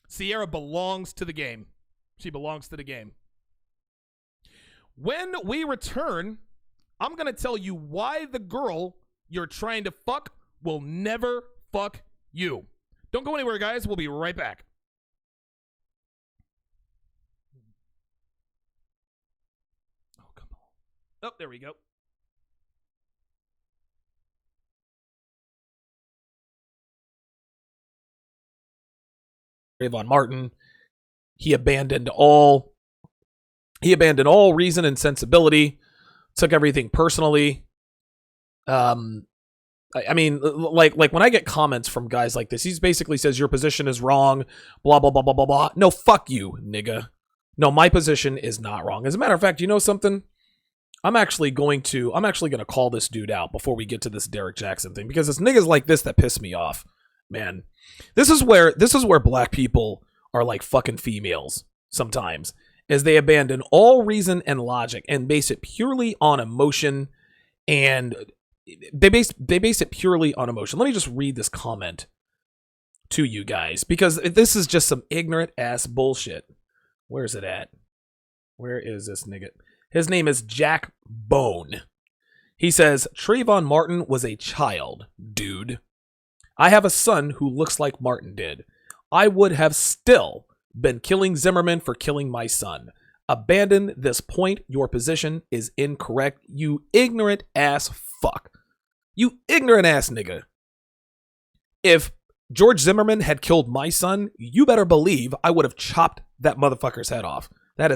Ciara belongs to the game. She belongs to the game. When we return, I'm going to tell you why the girl you're trying to fuck will never fuck you. Don't go anywhere, guys. We'll be right back. Oh, come on. Oh, there we go. Trayvon Martin, he abandoned all reason and sensibility, took everything personally. I mean, like when I get comments from guys like this, he basically says your position is wrong, blah, blah, blah, blah, blah, blah. No, fuck you, nigga. No, my position is not wrong. As a matter of fact, you know something? I'm actually going to call this dude out before we get to this Derek Jackson thing, because it's niggas like this that piss me off, man. This is where black people are like fucking females sometimes, is they abandon all reason and logic and base it purely on emotion, and they base it purely on emotion. Let me just read this comment to you guys, because this is just some ignorant ass bullshit. Where's it at? Where is this nigga? His name is Jack Bone. He says, Trayvon Martin was a child, dude. I have a son who looks like Martin did. I would have still been killing Zimmerman for killing my son. Abandon this point. Your position is incorrect. You ignorant ass fuck. You ignorant ass nigga. If George Zimmerman had killed my son, you better believe I would have chopped that motherfucker's head off. That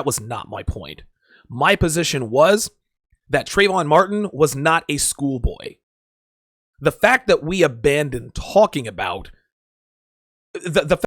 was not my point. My position was that Trayvon Martin was not a schoolboy. The fact that we abandoned talking about the